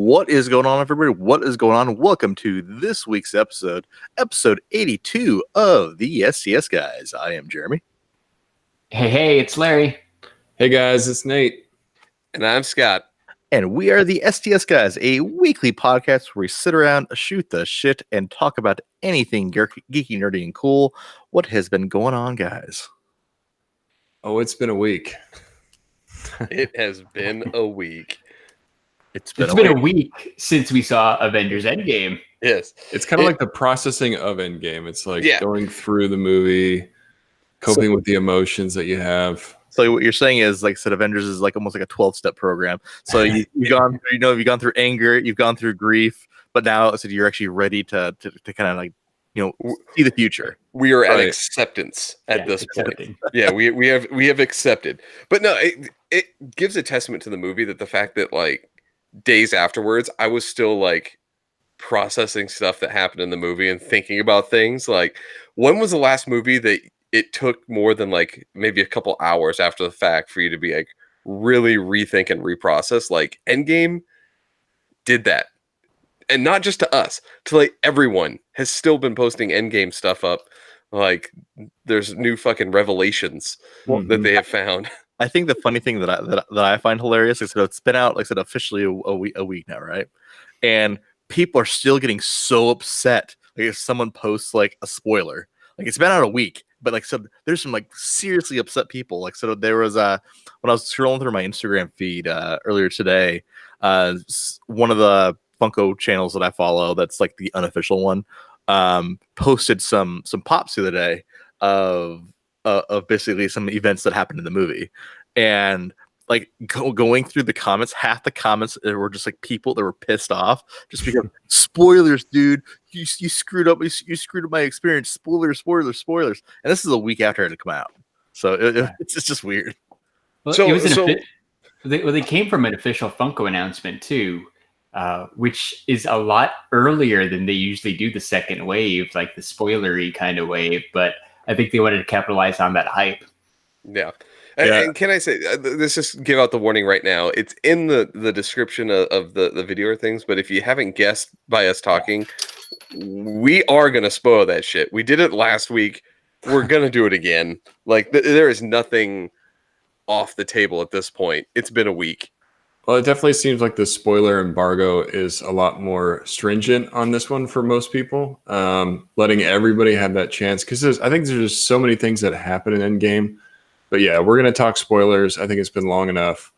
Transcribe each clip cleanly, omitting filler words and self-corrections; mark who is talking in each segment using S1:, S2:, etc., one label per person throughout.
S1: What is going on, everybody? What is going on? Welcome to this week's episode 82 of the STS Guys. I am Jeremy.
S2: Hey, it's Larry.
S3: Hey guys, it's Nate.
S4: And I'm Scott.
S1: And we are the STS Guys, a weekly podcast where we sit around, shoot the shit, and talk about anything geeky, nerdy, and cool. What has been going on, guys?
S3: Oh, it's been a week.
S4: It has been a week.
S1: It's been
S2: a week since we saw Avengers Endgame.
S4: Yes.
S3: It's kind of like the processing of Endgame. It's like going through the movie, coping with the emotions that you have.
S1: So what you're saying is, like I said, Avengers is like almost like a 12-step program. So you've gone through anger, you've gone through grief, but now so you're actually ready to kind of like, see the future.
S4: We are at acceptance at this point. Yeah, we have accepted. But no, it gives a testament to the movie that the fact that like days afterwards, I was still like processing stuff that happened in the movie and thinking about things. Like, when was the last movie that it took more than like maybe a couple hours after the fact for you to be like really rethink and reprocess? Like, Endgame did that. And not just to us, to like everyone has still been posting Endgame stuff up. Like, there's new fucking revelations that they have found.
S1: I think the funny thing that I find hilarious is that it's been out, like I said, officially a week now, right? And people are still getting so upset. Like, if someone posts like a spoiler, like it's been out a week, but like, so there's some like seriously upset people. Like, so there was when I was scrolling through my Instagram feed earlier today, one of the Funko channels that I follow, that's like the unofficial one, posted some pops the other day of basically some events that happened in the movie, and like going through the comments, half the comments were just like people that were pissed off just because spoilers, dude, you screwed up, you screwed up my experience, spoilers, and this is a week after it had come out, so it's just weird.
S2: Well, they came from an official Funko announcement too. Which is a lot earlier than they usually do the second wave, like the spoilery kind of wave. But I think they wanted to capitalize on that hype.
S4: Yeah. And can I say, let's just give out the warning right now. It's in the description of the video or things, but if you haven't guessed by us talking, we are going to spoil that shit. We did it last week. We're going to do it again. Like, there is nothing off the table at this point. It's been a week.
S3: Well, it definitely seems like the spoiler embargo is a lot more stringent on this one for most people, letting everybody have that chance. Because I think there's just so many things that happen in Endgame. But yeah, we're going to talk spoilers. I think it's been long enough.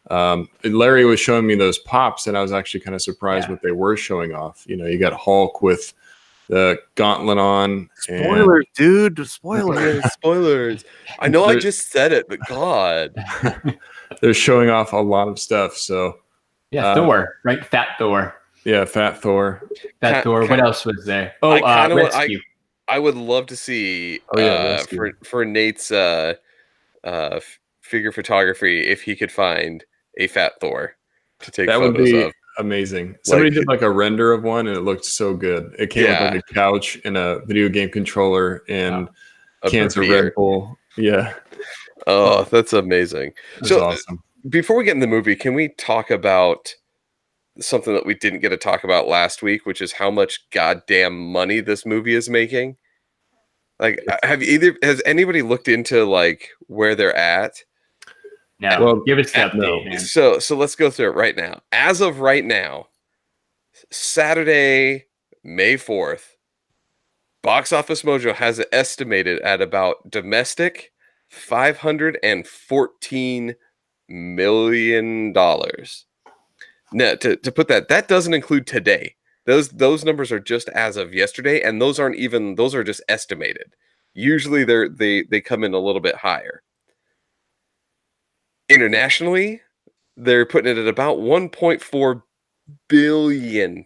S3: Larry was showing me those pops, and I was actually kind of surprised what they were showing off. You got Hulk with the gauntlet on.
S1: Spoilers, dude. Spoilers.
S4: I know I just said it, but God.
S3: They're showing off a lot of stuff. So
S2: Thor, right? Fat Thor.
S3: Yeah, Fat Thor.
S2: What else was there?
S4: Rescue. I would love to see for Nate's figure photography if he could find a Fat Thor to take photos of. That would be
S3: amazing. Somebody did like a render of one, and it looked so good. It came with like a couch and a video game controller and cans of Red Bull. Yeah.
S4: Oh, that's amazing.
S3: That's awesome.
S4: Before we get in the movie, can we talk about something that we didn't get to talk about last week, which is how much goddamn money this movie is making? Like, has anybody looked into like where they're at?
S2: No, well, give us that update, man.
S4: So let's go through it right now. As of right now, Saturday, May 4th, Box Office Mojo has it estimated at about domestic $514 million. Now, to put that doesn't include today. Those numbers are just as of yesterday, and those are just estimated. Usually they come in a little bit higher. Internationally, they're putting it at about $1.4 billion.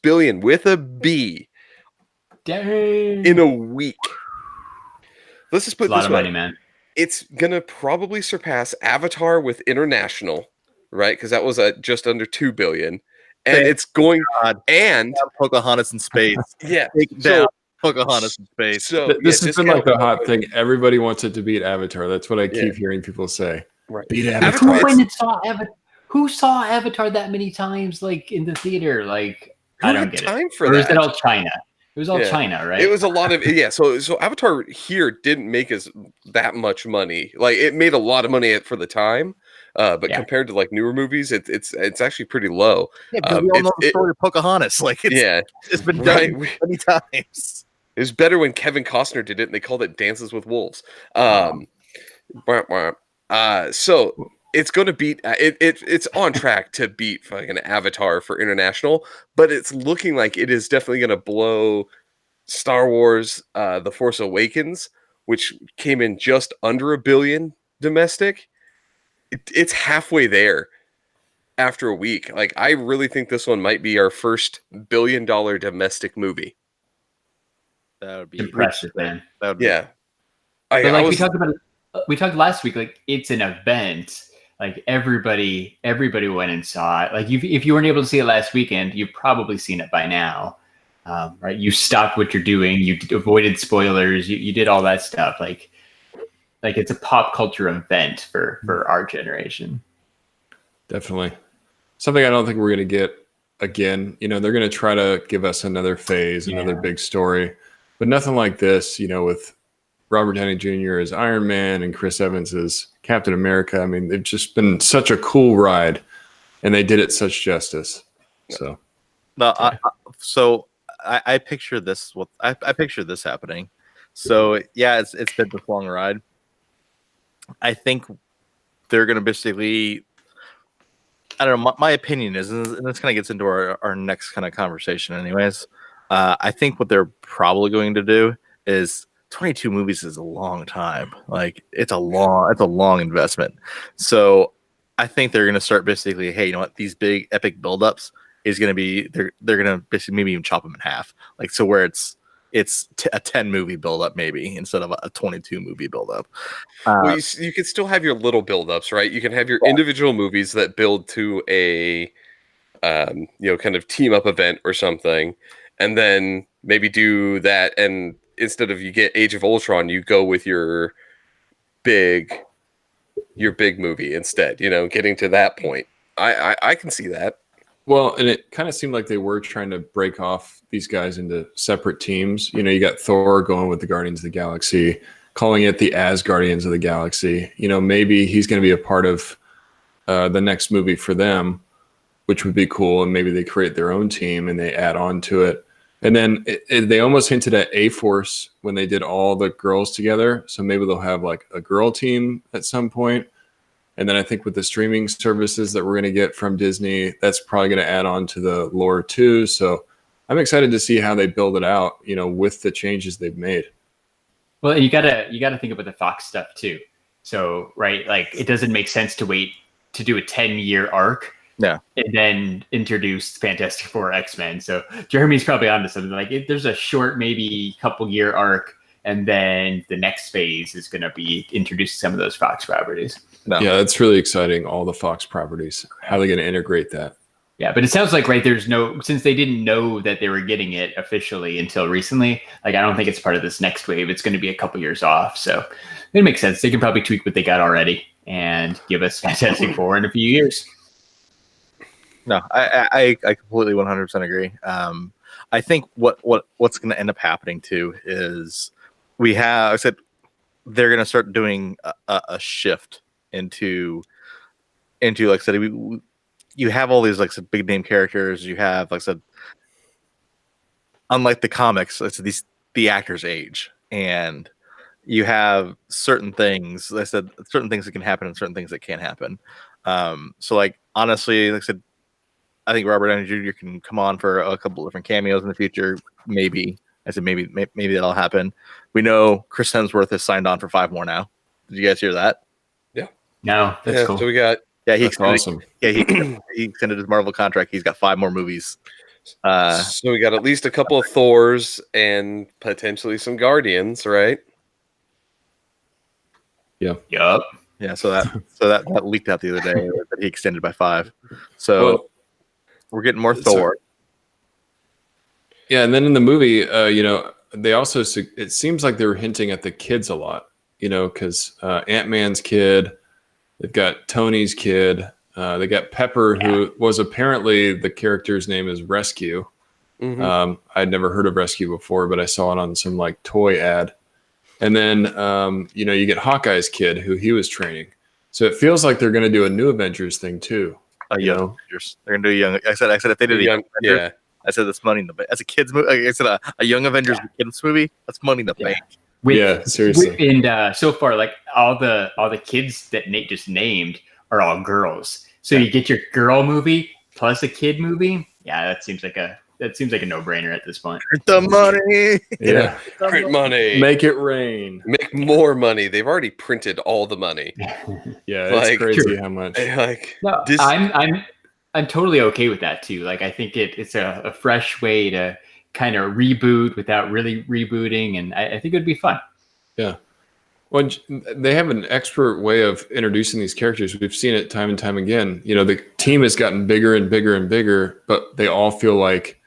S4: Billion with a B.
S2: Dang.
S4: In a week. Let's just put
S2: this way. A lot of money, man.
S4: It's gonna probably surpass Avatar with international, right? Because that was at just under $2 billion, and it's going and
S1: Pocahontas in space.
S4: Yeah,
S1: Pocahontas in space.
S3: So this has been like the hot thing. Everybody wants it to beat Avatar. That's what I keep hearing people say.
S4: Right.
S3: Beat
S2: Avatar. who saw Avatar that many times, like in the theater? Like, I don't get
S4: time
S2: it.
S4: for
S2: or
S4: that?
S2: is it all China? It was all China, right?
S4: It was a lot of So Avatar here didn't make us that much money. Like it made a lot of money for the time, but compared to like newer movies, it's actually pretty low.
S1: Yeah, because we all know the story of Pocahontas. Like it's been done many times.
S4: It was better when Kevin Costner did it, and they called it Dances with Wolves. So it's going to beat it's on track to beat fucking Avatar for international, but it's looking like it is definitely going to blow Star Wars The Force Awakens, which came in just under $1 billion domestic. It's halfway there after a week. Like I really think this one might be our first $1 billion domestic movie.
S1: That would be
S2: impressive, man.
S1: That would be
S2: we talked last week, like it's an event. Like everybody went and saw it. Like if you weren't able to see it last weekend, you've probably seen it by now. Right? You stopped what you're doing. You avoided spoilers. You did all that stuff. Like it's a pop culture event for our generation.
S3: Definitely. Something I don't think we're going to get again. They're going to try to give us another phase, another big story, but nothing like this, with Robert Downey Jr. as Iron Man and Chris Evans as Captain America. I mean, they've just been such a cool ride, and they did it such justice. So,
S1: I picture this. I picture this happening. So it's been this long ride. I think they're going to basically. I don't know. My opinion is, and this kind of gets into our next kind of conversation, anyways. I think what they're probably going to do is 22 movies is a long time. Like it's a long investment. So I think they're going to start basically, hey, you know what? These big epic buildups is going to be they're going to basically maybe even chop them in half. Like so where it's a 10 movie buildup maybe instead of a 22 movie buildup.
S4: Well, you can still have your little buildups, right? You can have your individual movies that build to a kind of team up event or something, and then maybe do that. And instead of you get Age of Ultron, you go with your big movie instead. Getting to that point, I can see that.
S3: Well, and it kind of seemed like they were trying to break off these guys into separate teams. You got Thor going with the Guardians of the Galaxy, calling it the Asgardians of the Galaxy. Maybe he's going to be a part of the next movie for them, which would be cool. And maybe they create their own team and they add on to it. And then they almost hinted at A-Force when they did all the girls together. So maybe they'll have like a girl team at some point. And then I think with the streaming services that we're going to get from Disney, that's probably going to add on to the lore too. So I'm excited to see how they build it out, with the changes they've made.
S2: Well, and you gotta think about the Fox stuff too. So, right, like it doesn't make sense to wait to do a 10-year arc.
S1: Yeah.
S2: And then introduce Fantastic Four, X-Men. So Jeremy's probably onto something. Like there's a short, maybe couple year arc, and then the next phase is going to be introducing some of those Fox properties.
S3: No. Yeah, that's really exciting. All the Fox properties. How are they going to integrate that?
S2: Yeah, but it sounds like, right, since they didn't know that they were getting it officially until recently, like I don't think it's part of this next wave. It's going to be a couple years off. So it makes sense. They can probably tweak what they got already and give us Fantastic Four in a few years.
S1: No, I completely 100% agree. I think what's going to end up happening too is I said they're going to start doing a shift into like I said, you have all these like some big name characters. You have, like I said, unlike the comics, it's the actors age, and you have certain things. Like I said, certain things that can happen and certain things that can't happen. So like honestly, like I said, I think Robert Downey Jr. can come on for a couple different cameos in the future. Maybe maybe that'll happen. We know Chris Hemsworth has signed on for 5 more now. Did you guys hear that?
S4: Yeah.
S2: No, that's cool.
S4: So we got.
S1: Yeah,
S3: that's awesome.
S1: Yeah, he extended his Marvel contract. He's got 5 more movies.
S4: So we got at least a couple of Thors and potentially some Guardians, right?
S3: Yeah.
S2: Yup.
S1: Yeah. So that leaked out the other day that he extended by 5. So we're getting more Thor.
S3: Yeah, and then in the movie, they also it seems like they were hinting at the kids a lot. Because Ant-Man's kid. They've got Tony's kid. They got Pepper, who was apparently the character's name is Rescue. I'd never heard of Rescue before, but I saw it on some like toy ad. And then, you get Hawkeye's kid, who he was training. So it feels like they're going to do a new Avengers thing too.
S1: Young Avengers. They're going to do young. I said if they did a young Avengers, I said that's money in the bank. As a kids movie, I said a young Avengers kids movie. That's money in the bank.
S3: Seriously.
S2: And so far, like all the kids that Nate just named are all girls. So you get your girl movie plus a kid movie. Yeah, that seems like a no-brainer at this point.
S1: Print the money.
S3: Yeah.
S4: Print money.
S3: Make it rain.
S4: Make more money. They've already printed all the money.
S3: Yeah, it's crazy how much.
S2: I'm totally okay with that too. Like I think it's a fresh way to kind of reboot without really rebooting, and I think it'd be fun.
S3: Yeah. Well, they have an expert way of introducing these characters. We've seen it time and time again. The team has gotten bigger and bigger and bigger, but they all feel like,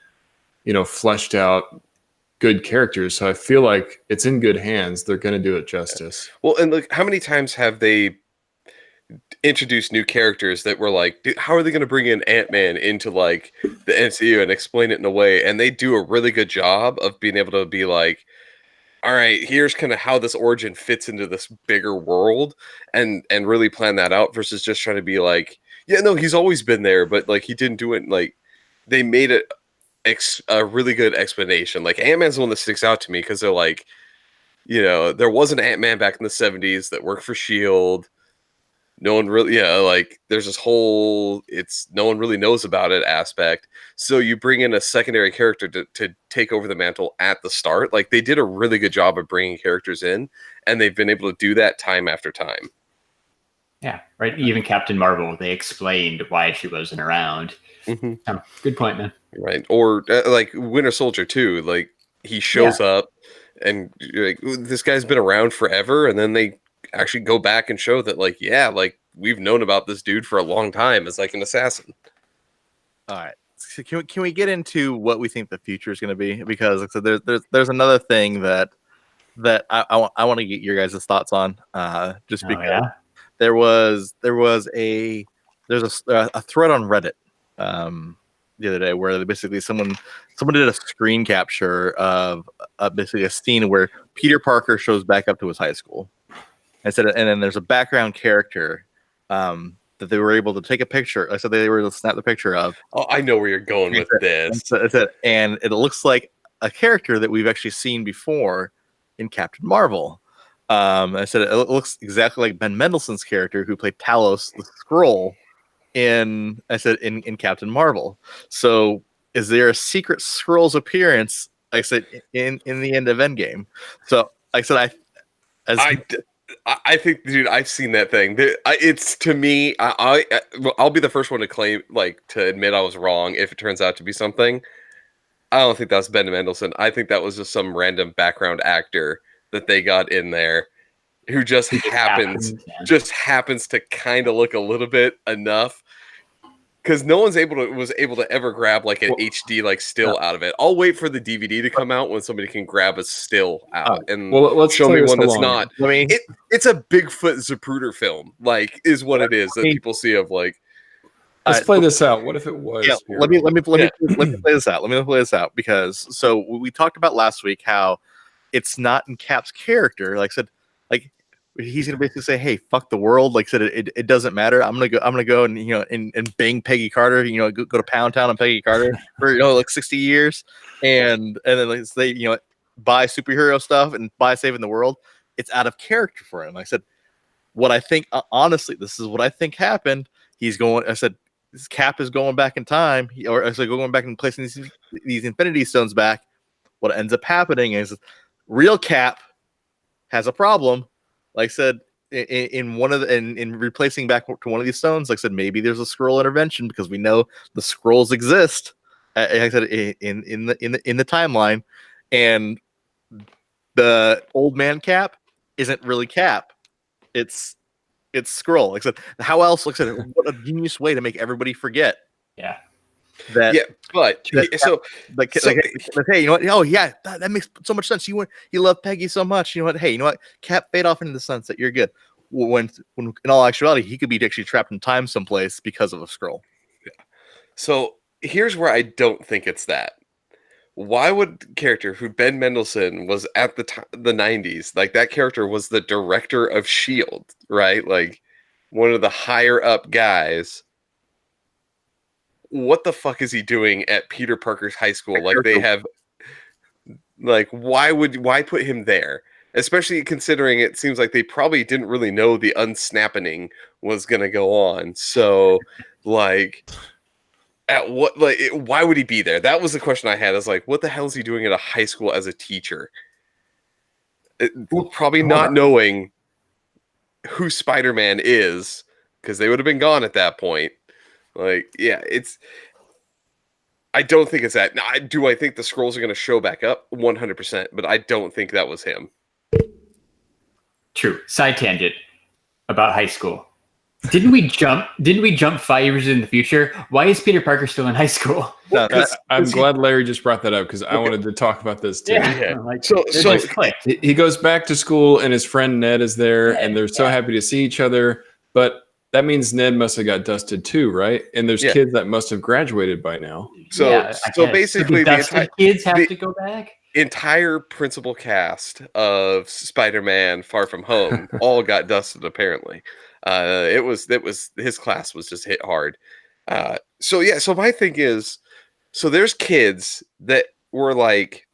S3: fleshed out, good characters. So I feel like it's in good hands. They're going to do it justice.
S4: Well, and look, how many times have they introduced new characters that were like, dude, how are they going to bring in Ant-Man into like the MCU and explain it in a way? And they do a really good job of being able to be like, all right, here's kind of how this origin fits into this bigger world, and really plan that out versus just trying to be like, yeah, no, he's always been there, but like he didn't do it. Like they made it a really good explanation. Like Ant-Man's the one that sticks out to me because they're like, there was an Ant-Man back in the 70s that worked for S.H.I.E.L.D. No one really, like there's this whole no one really knows about it aspect. So you bring in a secondary character to take over the mantle at the start. Like they did a really good job of bringing characters in, and they've been able to do that time after time.
S2: Yeah, right. Even Captain Marvel, they explained why she wasn't around. Good point, man.
S4: Right. Or like Winter Soldier too. Like he shows up, and like this guy's been around forever, and then they actually go back and show that like we've known about this dude for a long time as like an assassin.
S1: All right, so can we get into what we think the future is going to be? Because like, so there's another thing that I want to get your guys' thoughts on, just because there's a thread on Reddit the other day where basically someone did a screen capture of basically a scene where Peter Parker shows back up to his high school. And then there's a background character that they were able to take a picture. I said they were able to snap the picture of.
S4: Oh, I know where you're going with this.
S1: And it looks like a character that we've actually seen before in Captain Marvel. I said it looks exactly like Ben Mendelsohn's character who played Talos the Skrull in Captain Marvel. So is there a secret Skrull's appearance? I said in the end of Endgame. So I said
S4: I think, dude, I've seen that thing. It's to me, I'll be the first one to claim, to admit I was wrong if it turns out to be something. I don't think that's Ben Mendelsohn. I think that was just some random background actor that they got in there who just happens to kind of look a little bit enough. Because no one's was able to ever grab like an HD still out of it. I'll wait for the DVD to come out when somebody can grab a still out and
S3: let's
S4: show me one that's not. I mean, it's a Bigfoot Zapruder film, is what it is that people see of like.
S3: Let's play this out. What if it was?
S1: Yeah, let me play this out. Let me play this out because we talked about last week how it's not in Cap's character. Like I said, he's gonna basically say, "Hey, fuck the world." Like I said, it doesn't matter. I'm gonna go and and bang Peggy Carter. Go to Pound Town on Peggy Carter for 60 years, and then they buy superhero stuff and buy saving the world. It's out of character for him. Like I said, what I think honestly, this is what I think happened. He's going. I said, this Cap is going back in time, going back and placing these Infinity Stones back. What ends up happening is real Cap has a problem. Like I said, in replacing back to one of these stones, like I said, maybe there's a Skrull intervention because we know the Skrulls exist. Like I said, in the timeline, and the old man Cap isn't really Cap. It's Skrull. Like I said, how else? Like I said, what a genius way to make everybody forget.
S2: Yeah.
S1: Hey, you know what? Oh yeah, that makes so much sense. You love Peggy so much. You know what? Hey, you know what? Cap, fade off into the sunset. You're good. when in all actuality he could be actually trapped in time someplace because of a scroll.
S4: So here's where I don't think it's that. Why would character who Ben Mendelsohn was at the the 90s, like that character was the director of Shield, right? Like one of the higher up guys. What the fuck is he doing at Peter Parker's high school? Like they have, like why put him there? Especially considering it seems like they probably didn't really know the unsnapping was gonna go on. So like at what, like, why would he be there? That was the question I had. I was like, what the hell is he doing at a high school as a teacher? Probably not knowing who Spider-Man is, because they would have been gone at that point. Like, yeah, I don't think it's that. Now, I think the scrolls are going to show back up 100%, but I don't think that was him.
S2: True. Side tangent about high school. Didn't we jump 5 years in the future? Why is Peter Parker still in high school?
S3: No, I'm glad Larry just brought that up because I wanted to talk about this too.
S2: Yeah.
S3: So he goes back to school and his friend Ned is there and they're so happy to see each other. But that means Ned must have got dusted too, right? And there's kids that must have graduated by now.
S4: So basically
S2: the kids have to go back.
S4: Entire principal cast of Spider-Man Far From Home all got dusted apparently. It was his class was just hit hard. So my thing is, so there's kids that were like,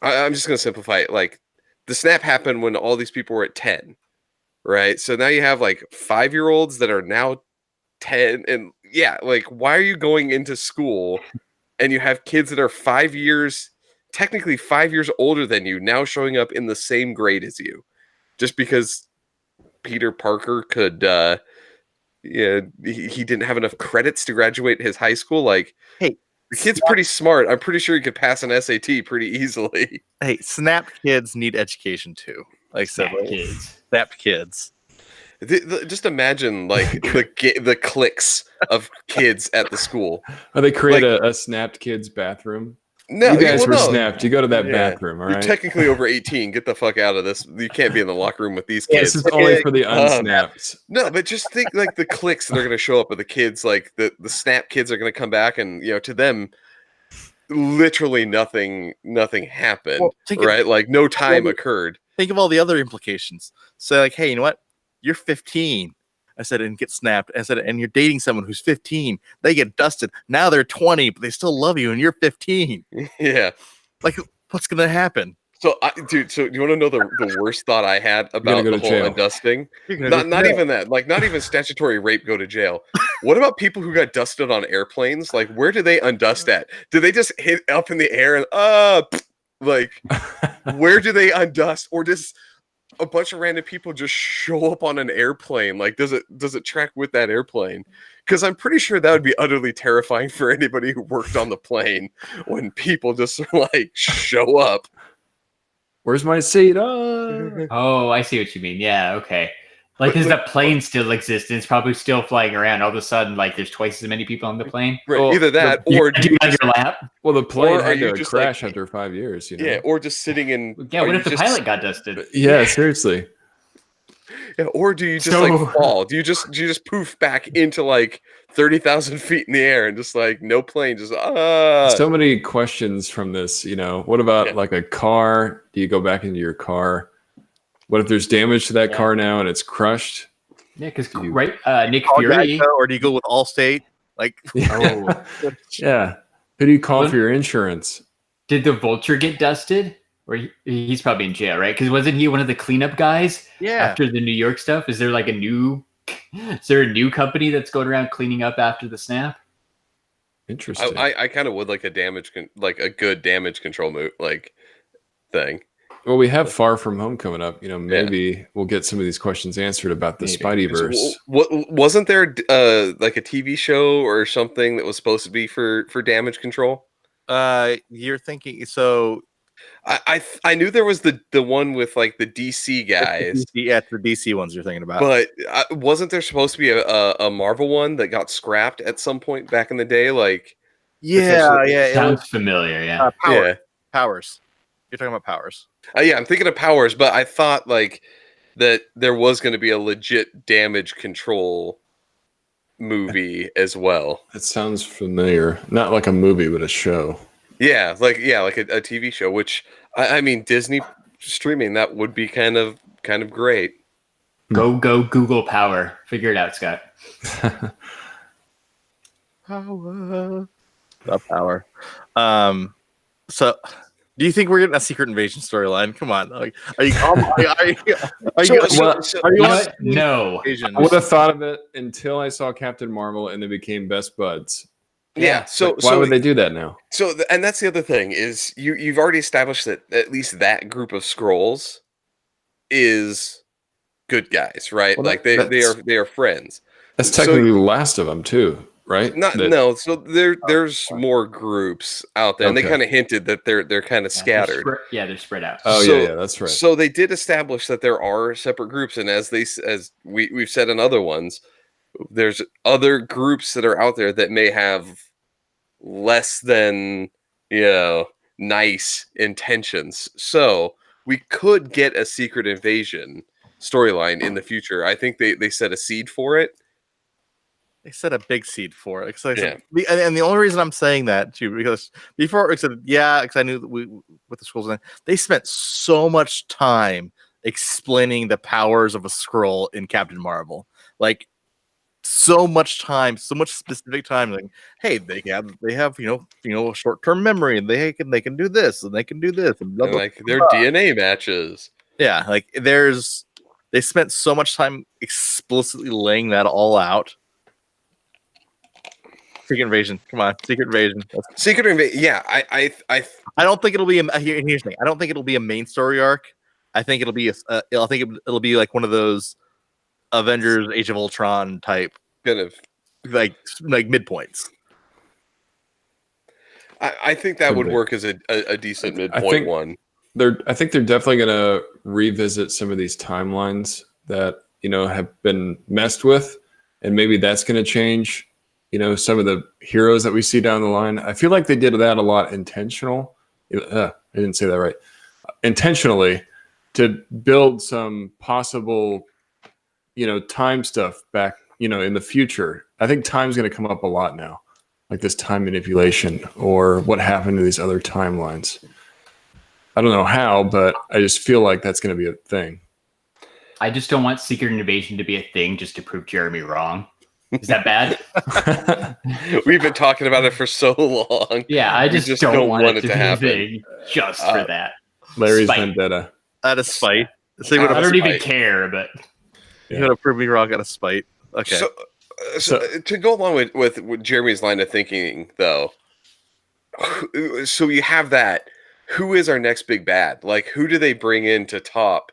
S4: I'm just gonna simplify it. Like the snap happened when all these people were at 10, right? So now you have like 5-year-olds that are now 10, and like why are you going into school and you have kids that are 5 years, technically 5 years older than you, now showing up in the same grade as you, just because Peter Parker could he didn't have enough credits to graduate his high school. Like, hey, the kid's pretty smart. I'm pretty sure he could pass an SAT pretty easily.
S1: Hey, snapped kids need education too. Like snapped kids.
S4: Just imagine like the cliques of kids at the school.
S3: Oh, they create a snapped kids bathroom.
S4: No,
S3: you guys were snapped. You go to that bathroom, all right?
S4: You're technically over 18. Get the fuck out of this. You can't be in the locker room with these kids.
S3: This is only for the unsnapped.
S4: No, but just think like the cliques that are going to show up with the kids. Like the snap kids are going to come back, and to them, literally nothing happened. Right? Like no time occurred.
S1: Think of all the other implications. So like, hey, you know what? You're 15. I said, and get snapped. I said, and you're dating someone who's 15. They get dusted. Now they're 20, but they still love you, and you're 15.
S4: Yeah.
S1: Like, what's going to happen?
S4: So, dude, you want to know the worst thought I had about the whole undusting? Not even that. Like, not even statutory rape, go to jail. What about people who got dusted on airplanes? Like, where do they undust at? Do they just hit up in the air and, like, where do they undust? Or just a bunch of random people just show up on an airplane? Like, does it track with that airplane? Because I'm pretty sure that would be utterly terrifying for anybody who worked on the plane when people just like show up.
S3: Where's my seat?
S2: Oh, I see what you mean. Yeah, okay. Like, because the plane still exists and it's probably still flying around. All of a sudden, like, there's twice as many people on the plane.
S4: Right. Well, either that, or
S2: do you have your lap?
S3: Well, the plane had to crash after 5 years.
S4: Yeah, or just sitting in.
S2: Yeah, what if the pilot got dusted?
S3: Yeah, seriously.
S4: Yeah, or do you just like fall? Do you just poof back into like 30,000 feet in the air and just like no plane, just
S3: So many questions from this. What about like a car? Do you go back into your car? What if there's damage to that car now and it's crushed?
S2: Yeah, because Nick Fury,
S1: or do you go with Allstate? Like,
S3: yeah. Who do you call for your insurance?
S2: Did the Vulture get dusted? Or he's probably in jail, right? Because wasn't he one of the cleanup guys?
S1: Yeah.
S2: After the New York stuff, is there a new company that's going around cleaning up after the snap?
S3: Interesting.
S4: I kind of would like a good damage control thing.
S3: Well, we have Far From Home coming up. Maybe we'll get some of these questions answered about the Spideyverse.
S4: Wasn't there like a TV show or something that was supposed to be for damage control?
S1: You're thinking so.
S4: I knew there was the one with like the DC guys.
S1: The DC ones you're thinking about.
S4: But wasn't there supposed to be a Marvel one that got scrapped at some point back in the day? Like,
S2: sounds familiar. Yeah,
S1: Powers. You're talking about Powers.
S4: Yeah, I'm thinking of Powers, but I thought like that there was going to be a legit damage control movie as well.
S3: It sounds familiar. Not like a movie, but a show.
S4: Yeah, like a TV show. Which I mean, Disney streaming, that would be kind of great.
S2: Go Google Power. Figure it out, Scott.
S1: Power. The power. So, do you think we're getting a Secret Invasion storyline? Come on, like, are you?
S2: No.
S3: I would have thought of it until I saw Captain Marvel and they became best buds.
S4: Yeah. So
S3: like, why would they do that now?
S4: So and that's the other thing is you've already established that at least that group of Skrulls is good guys, right?
S3: Well,
S4: like they are friends.
S3: That's technically the last of them too, right?
S4: No. So there's more groups out there, and they kind of hinted that they're kind of scattered.
S2: They're spread out.
S3: Oh yeah, that's right.
S4: So they did establish that there are separate groups, and as we've said in other ones, there's other groups that are out there that may have less than nice intentions. So we could get a Secret Invasion storyline in the future. I think they set a seed for it.
S1: They set a big seed for it. And the only reason I'm saying that too, because before I said, because I knew that with the Skrulls, they spent so much time explaining the powers of a Skrull in Captain Marvel. Like, so much time, so much specific time. Like, hey, they have a short-term memory, and they can do this, and they can do this, and blah, blah,
S4: like their DNA matches.
S1: Yeah, like they spent so much time explicitly laying that all out. Secret Invasion, come on, Secret Invasion.
S4: Secret Invasion. Yeah, I
S1: don't think it'll be here's the thing. I don't think it'll be a main story arc. I think it'll be it'll be like one of those Avengers Age of Ultron type
S4: kind of
S1: like midpoints.
S4: I think that would work as a decent midpoint one.
S3: I think they're definitely going to revisit some of these timelines that have been messed with, and maybe that's going to change. Some of the heroes that we see down the line. I feel like they did that a lot intentional. I didn't say that right. Intentionally to build some possible, time stuff back, in the future. I think time's going to come up a lot now, like this time manipulation or what happened to these other timelines. I don't know how, but I just feel like that's going to be a thing.
S2: I just don't want Secret Invasion to be a thing just to prove Jeremy wrong. Is that bad?
S4: We've been talking about it for so long.
S2: Yeah, I just don't want it to happen. Thing just for that.
S3: Larry's vendetta.
S1: Out of spite.
S2: I don't even care, but
S1: you're gonna prove me wrong out of spite. Okay.
S4: So to go along with Jeremy's line of thinking, though, so you have that. Who is our next big bad? Like, who do they bring in to top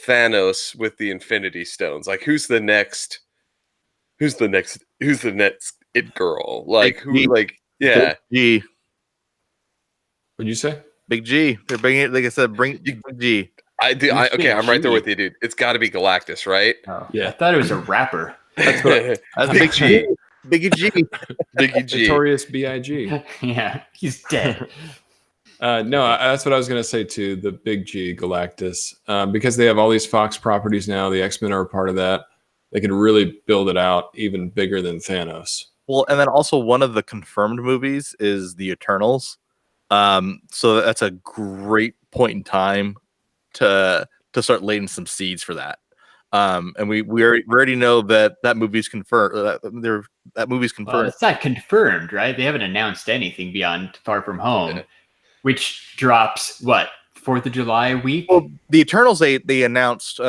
S4: Thanos with the Infinity Stones? Like, who's the next it girl? Like, who? Like, yeah.
S1: Big G.
S3: What'd you say?
S1: Big G. They're bringing it. Like I said, bring Big G.
S4: Okay, I'm right there with you, dude. It's got to be Galactus, right?
S2: Oh, yeah, I thought it was a rapper.
S1: That's Big G. Biggie G.
S4: Biggie G.
S3: Notorious B.I.G.
S2: Yeah, he's dead.
S3: No, that's what I was going to say too. The Big G, Galactus, because they have all these Fox properties now. The X-Men are a part of that. They can really build it out even bigger than Thanos.
S1: Well, and then also one of the confirmed movies is the Eternals. So that's a great point in time to start laying some seeds for that. And we already know that movie's confirmed. That movie's confirmed.
S2: Well, it's not confirmed, right? They haven't announced anything beyond Far From Home, which drops 4th of July week.
S1: Well, the Eternals they announced.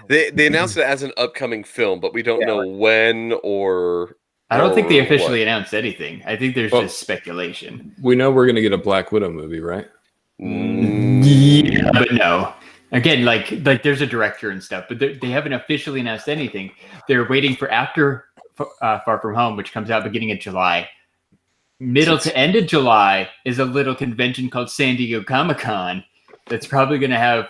S4: They announced it as an upcoming film, but we don't know when or.
S2: I don't think they officially announced anything. I think there's just speculation.
S3: We know we're going to get a Black Widow movie, right?
S2: Yeah, but no. Again, like there's a director and stuff, but they haven't officially announced anything. They're waiting for after Far From Home, which comes out beginning of July. Middle to end of July is a little convention called San Diego Comic-Con that's probably going to have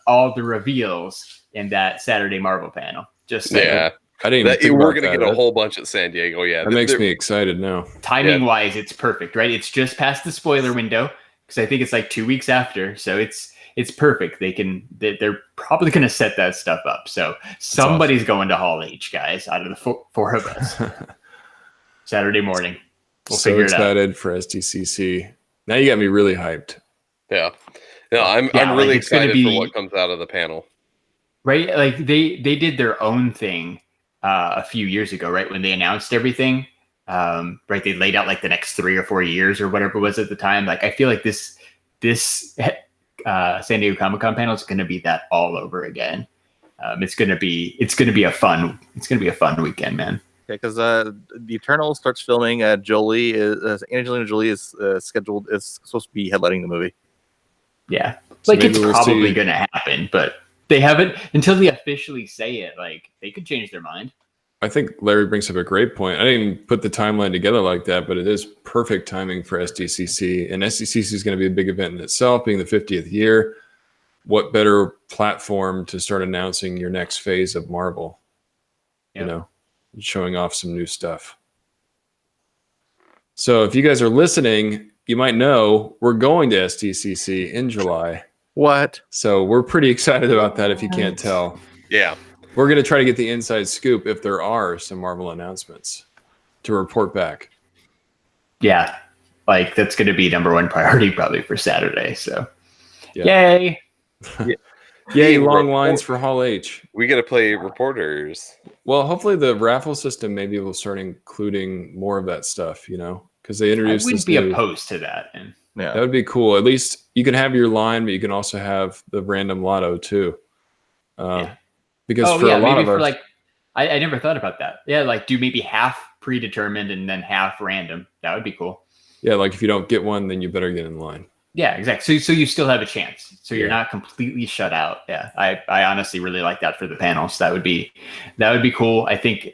S2: all the reveals in that Saturday Marvel panel. Just saying.
S4: Yeah.
S3: I didn't even think
S4: we're going to
S3: that.
S4: get a whole bunch at San Diego. Yeah,
S3: that makes me excited now.
S2: Timing wise, it's perfect, right? It's just past the spoiler window because I think it's like 2 weeks after, so it's it's perfect. They're probably going to set that stuff up. So somebody's going to Hall H, guys, out of the four of us. Saturday morning. We'll
S3: so
S2: figure it out.
S3: excited for STCC. Now you got me really hyped.
S4: Yeah. No, I'm really excited for what comes out of the panel.
S2: Right? Like they did their own thing a few years ago, right? When they announced everything. Right, they laid out like the next 3 or 4 years or whatever it was at the time. Like I feel like this San Diego Comic-Con panel is going to be that all over again. It's going to be a fun weekend, man.
S1: Yeah, because The Eternal starts filming. Angelina Jolie is scheduled is supposed to be headlining the movie.
S2: Yeah,
S3: So
S2: like it's
S3: we'll
S2: probably going to happen, but they haven't until they officially say it. Like they could change their mind.
S3: I think Larry brings up a great point. I didn't put the timeline together like that, but it is perfect timing for SDCC. And SDCC is going to be a big event in itself, being the 50th year. What better platform to start announcing your next phase of Marvel?
S2: Yep.
S3: You know, showing off some new stuff. So if you guys are listening, you might know we're going to SDCC in July.
S1: What?
S3: So we're pretty excited about that if you can't tell.
S4: Yeah.
S3: We're going to try to get the inside scoop if there are some Marvel announcements to report back.
S2: Yeah, like that's going to be number one priority probably for Saturday. So,
S3: yeah.
S2: Yay!
S3: Yay! Long lines for Hall H.
S4: We got to play reporters.
S3: Well, hopefully the raffle system maybe will start including more of that stuff. You know, because they introduced.
S2: I wouldn't be opposed to that. And
S1: yeah,
S3: that would be cool. At least you can have your line, but you can also have the random lotto too. Because for a lot of us,
S2: I never thought about that. Yeah, like do maybe half predetermined and then half random. That would be cool.
S3: Yeah, like if you don't get one, then you better get in line.
S2: Yeah, exactly. So you still have a chance. So you're not completely shut out. Yeah, I honestly really like that for the panels. That would be cool. I think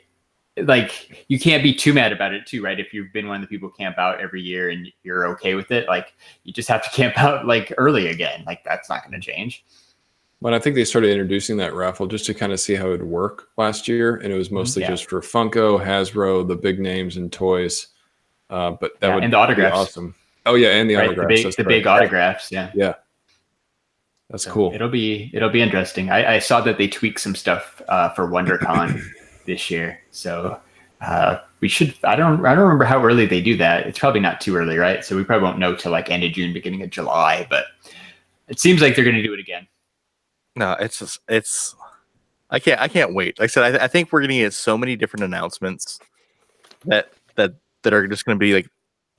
S2: like you can't be too mad about it too, right? If you've been one of the people who camp out every year and you're okay with it, like you just have to camp out like early again. Like that's not going to change.
S3: Well, I think they started introducing that raffle just to kind of see how it would work last year, and it was mostly just for Funko, Hasbro, the big names and toys. But that would
S2: and the autographs.
S3: Be awesome. Oh yeah, and the autographs.
S2: The big autographs. Yeah.
S3: That's
S2: so
S3: cool.
S2: It'll be interesting. I saw that they tweaked some stuff for WonderCon this year, so we should. I don't remember how early they do that. It's probably not too early, right? So we probably won't know till like end of June, beginning of July. But it seems like they're going to do it again.
S1: No, I can't wait. Like I said, I think we're going to get so many different announcements that are just going to be like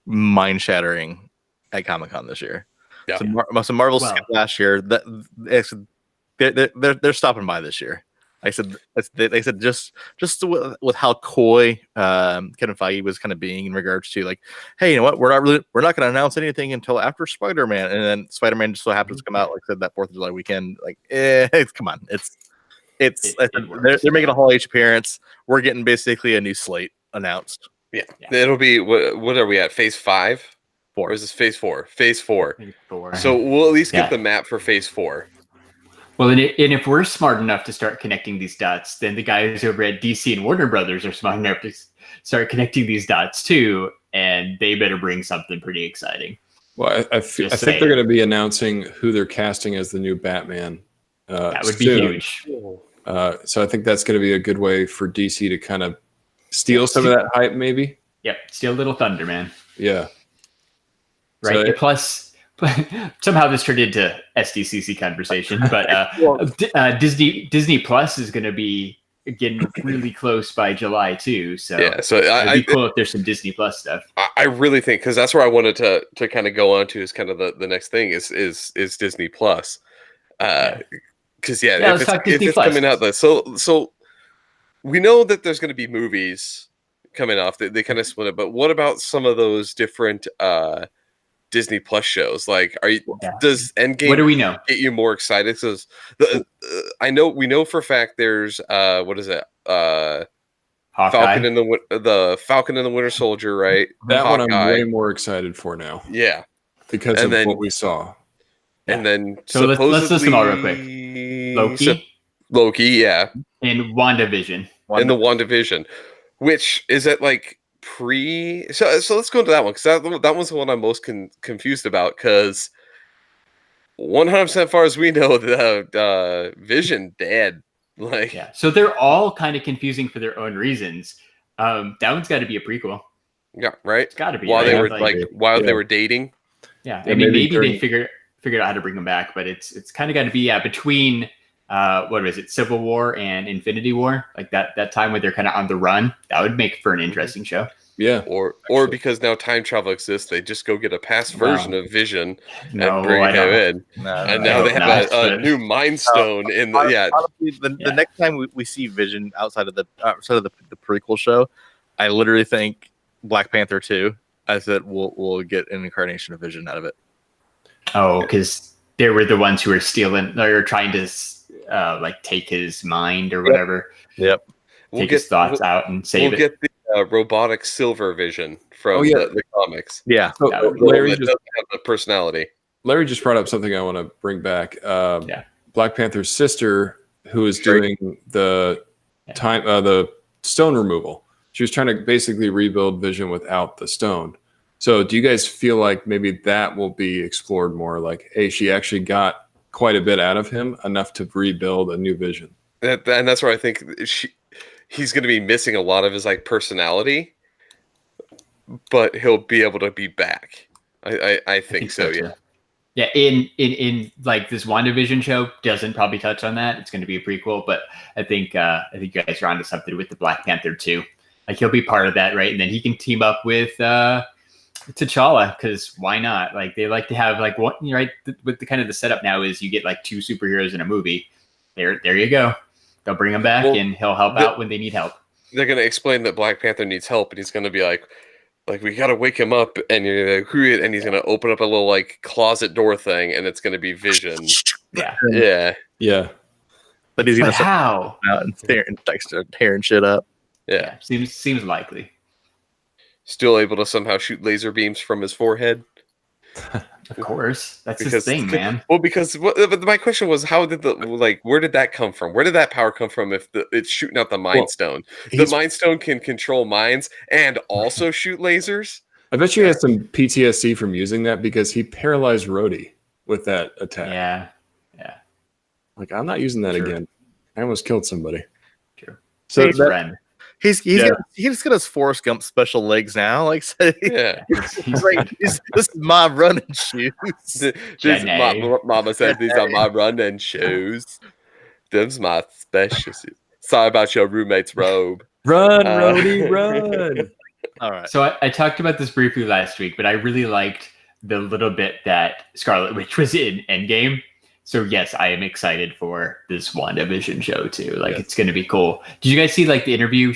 S1: mind shattering at Comic-Con this year.
S4: Yeah.
S1: So Marvel last year, they're stopping by this year. I said just with how coy Kevin Feige was kind of being in regards to like, hey, you know what, we're not going to announce anything until after Spider-Man, and then Spider-Man just so happens to come out like I said that 4th of July weekend. Like, come on, they're making a Hall H appearance. We're getting basically a new slate announced.
S4: Yeah. It'll be what are we at? Phase 5? 4. Or is this Phase 4? Phase 4. So we'll at least get the map for Phase 4.
S2: Well, and if we're smart enough to start connecting these dots, then the guys over at DC and Warner Brothers are smart enough to start connecting these dots too, and they better bring something pretty exciting.
S3: Well, I think they're going to be announcing who they're casting as the new Batman.
S2: That would be huge.
S3: So I think that's going to be a good way for DC to kind of steal some of that hype, maybe.
S2: Yep, steal a little thunder, man.
S3: Yeah.
S2: Right. So plus, somehow this turned into SDCC conversation, but Disney Plus is going to be getting really close by July too. So it'd be cool if there's some Disney Plus stuff.
S4: I really think because that's where I wanted to kind of go on to is kind of the next thing is Disney Plus. Because if it's coming out, so we know that there's going to be movies coming off. They kind of split it, but what about some of those different Disney Plus shows? Like, does Endgame?
S2: What do we know?
S4: Get you more excited? Because we know for a fact there's what is it? Falcon and the Falcon and the Winter Soldier, right?
S3: That one I'm way more excited for now.
S4: Yeah,
S3: because of what we saw.
S4: And then
S2: so let's list them all real quick.
S4: Loki, yeah,
S2: and WandaVision.
S4: And the WandaVision, which is at like so let's go into that one because that one's the one I'm most confused about because 100% far as we know, the Vision dead. Like,
S2: yeah. So they're all kind of confusing for their own reasons. That one's got to be a prequel.
S4: yeah, right.
S2: It's got to be.
S4: While
S2: right?
S4: they were while they were dating.
S2: Yeah, I mean, maybe they figured out how to bring them back, but it's kind of got to be between what was it, Civil War and Infinity War, like that time where they're kind of on the run. That would make for an interesting show.
S3: Yeah,
S4: or because now time travel exists, they just go get a past version of Vision and bring him in, and now they have a new Mind Stone in the
S1: Honestly, the next time we see Vision outside of the prequel show, I literally think Black Panther 2. I said we'll get an incarnation of Vision out of it.
S2: Oh, because they were the ones who were stealing or trying to like take his mind or whatever.
S1: Yep.
S2: Take his thoughts out and save it.
S4: We'll get the robotic Silver Vision from the comics.
S1: Yeah.
S3: So
S4: Larry just doesn't have the personality.
S3: Larry just brought up something I want to bring back. Black Panther's sister, who is doing the stone removal. She was trying to basically rebuild Vision without the stone. So do you guys feel like maybe that will be explored more? Like, hey, she actually got quite a bit out of him, enough to rebuild a new Vision.
S4: And that's where I think he's going to be missing a lot of his like personality, but he'll be able to be back. I think so. Yeah.
S2: Yeah. In like this WandaVision show doesn't probably touch on that. It's going to be a prequel, but I think you guys are onto something with the Black Panther 2. Like he'll be part of that, right? And then he can team up with T'Challa, because why not? Like they like to have like what, right? With the kind of the setup now is you get like 2 superheroes in a movie. There you go. They'll bring him back and he'll help out when they need help.
S4: They're going to explain that Black Panther needs help, and he's going to be like we got to wake him up, and you're like, and he's going to open up a little like closet door thing, and it's going to be Vision.
S3: Yeah.
S1: But he's going to
S2: how
S1: out and tearing shit up.
S2: Yeah, seems likely.
S4: Still able to somehow shoot laser beams from his forehead.
S2: Of course, that's his thing, man.
S4: Well, because my question was, how did where did that come from? Where did that power come from? If it's shooting out the Mind Stone, the Mind Stone can control minds and also shoot lasers.
S3: I bet you he has some PTSD from using that, because he paralyzed Rhodey with that attack.
S2: Yeah.
S3: Like, I'm not using that again. I almost killed somebody.
S2: True.
S3: So
S1: he's got his Forrest Gump special legs now. Like, he's like, this is my running shoes.
S4: Mama said these are my running shoes. Them's my special shoes. Sorry about your roommate's robe.
S3: Run, Rhodey, run.
S1: All right.
S2: So I talked about this briefly last week, but I really liked the little bit that Scarlet Witch was in Endgame. So yes, I am excited for this WandaVision show too. Like it's going to be cool. Did you guys see like the interview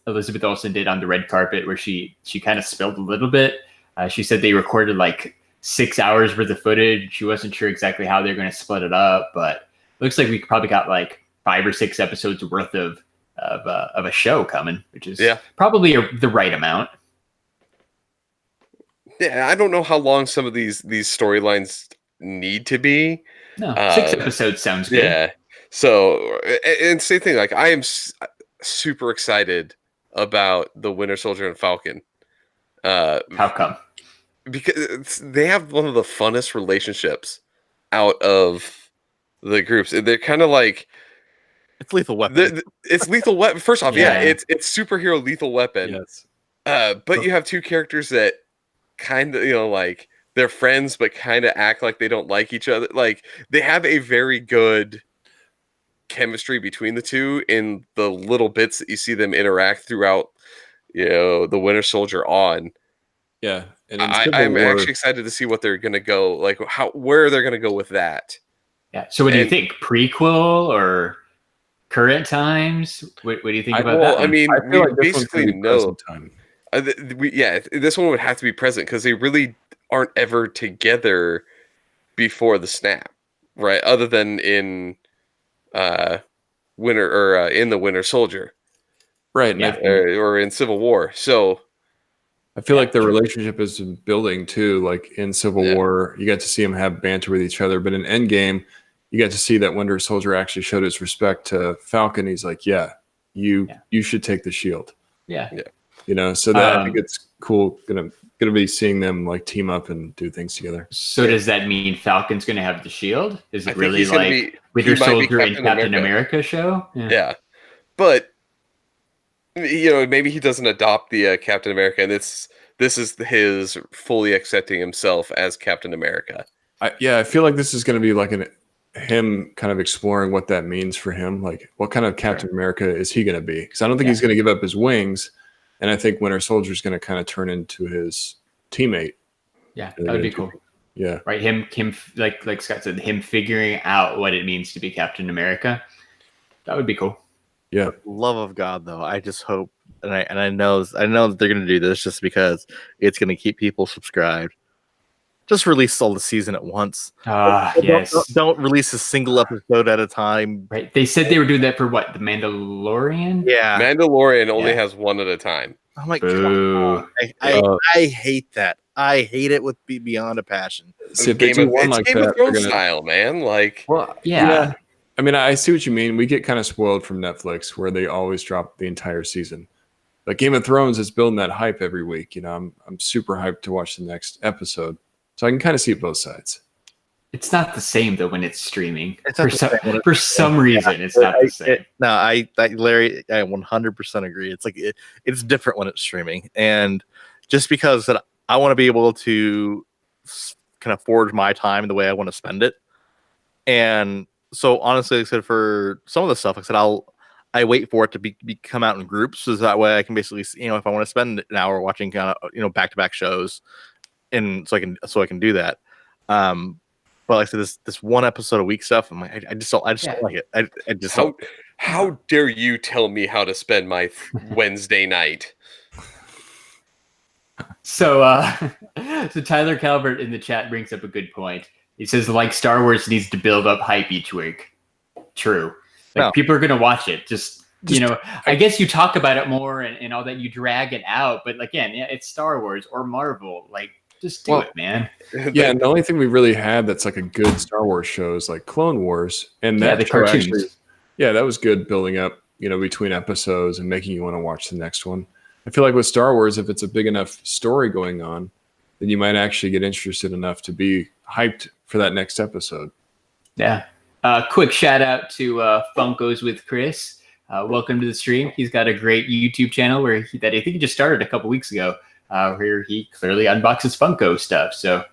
S2: Elizabeth Olsen did on the red carpet, where she kind of spilled a little bit? She said they recorded like 6 hours worth of footage. She wasn't sure exactly how they're going to split it up, but it looks like we probably got like 5 or 6 episodes worth of a show coming, which is probably the right amount.
S4: Yeah, I don't know how long some of these storylines need to be.
S2: No, 6 episodes sounds good.
S4: Yeah. So, and same thing. Like, I am super excited about the Winter Soldier and Falcon.
S2: How come?
S4: Because they have one of the funnest relationships out of the groups. They're kind of like,
S1: it's Lethal Weapon.
S4: It's Lethal Weapon. First off, it's superhero Lethal Weapon.
S3: Yes.
S4: But you have 2 characters that kind of, like, they're friends, but kind of act like they don't like each other. Like, they have a very good chemistry between the 2 in the little bits that you see them interact throughout, the Winter Soldier on.
S3: Yeah. And
S4: I'm actually excited to see what they're going to go, like where they're going to go with that.
S2: Yeah. So what do you think? Prequel or current times? What do you think about that?
S4: I mean, we like basically know. This one would have to be present, because they really aren't ever together before the snap, right? Other than in in the Winter Soldier,
S3: right?
S4: Or in Civil War. So
S3: I feel like the relationship is building too. Like in Civil War, you got to see them have banter with each other, but in Endgame, you got to see that Winter Soldier actually showed his respect to Falcon. He's like, you should take the shield.
S2: Yeah.
S3: So that I think it's cool. Gonna gonna be seeing them like team up and do things together.
S2: So does that mean Falcon's going to have the shield? Is it really like Winter
S4: he might be
S2: Soldier and Captain America show?
S4: Yeah, but maybe he doesn't adopt the Captain America, and this is his fully accepting himself as Captain America.
S3: I feel like this is going to be like him kind of exploring what that means for him. Like, what kind of Captain America is he going to be? Because I don't think he's going to give up his wings, and I think Winter Soldier is going to kind of turn into his teammate.
S2: Yeah, that would be cool.
S3: Yeah,
S2: right. Him, like Scott said, him figuring out what it means to be Captain America. That would be cool.
S3: Yeah.
S1: Love of God, though. I just hope, and I know that they're going to do this just because it's going to keep people subscribed. Just release all the season at once.
S2: Yes.
S1: Don't release a single episode at a time.
S2: Right. They said they were doing that for what? The Mandalorian?
S1: Yeah.
S4: Mandalorian only has one at a time.
S1: I'm like, I hate that. I hate it with beyond a passion.
S3: See, if they do one like
S4: Game of Thrones style, man. Like,
S2: yeah.
S3: I mean, I see what you mean. We get kind of spoiled from Netflix where they always drop the entire season. But Game of Thrones is building that hype every week. I'm super hyped to watch the next episode. So I can kind of see both sides.
S2: It's not the same though when it's streaming. For some reason, it's not the same.
S1: Larry, I 100% agree. It's like it's different when it's streaming, and just because that I want to be able to kind of forge my time the way I want to spend it, and so honestly, like I said, for some of the stuff, like I said, I wait for it to be come out in groups, so that way I can basically, if I want to spend an hour watching kind of back-to-back shows, and so I can do that. But like I said, this one episode a week stuff, I'm like, I just don't like it. I just
S4: how dare you tell me how to spend my Wednesday night?
S2: So Tyler Calvert in the chat brings up a good point. He says, like Star Wars needs to build up hype each week. True. People are going to watch it. Just I guess you talk about it more and all that, you drag it out. But again, it's Star Wars or Marvel. Like, just do it, man.
S3: Yeah, and the only thing we really had that's like a good Star Wars show is like Clone Wars. And that
S2: the cartoons.
S3: That was good building up, between episodes and making you want to watch the next one. I feel like with Star Wars, if it's a big enough story going on, then you might actually get interested enough to be hyped for that next episode.
S2: Yeah. Quick shout out to Funkos with Chris. Welcome to the stream. He's got a great YouTube channel that I think he just started a couple weeks ago, where he clearly unboxes Funko stuff. So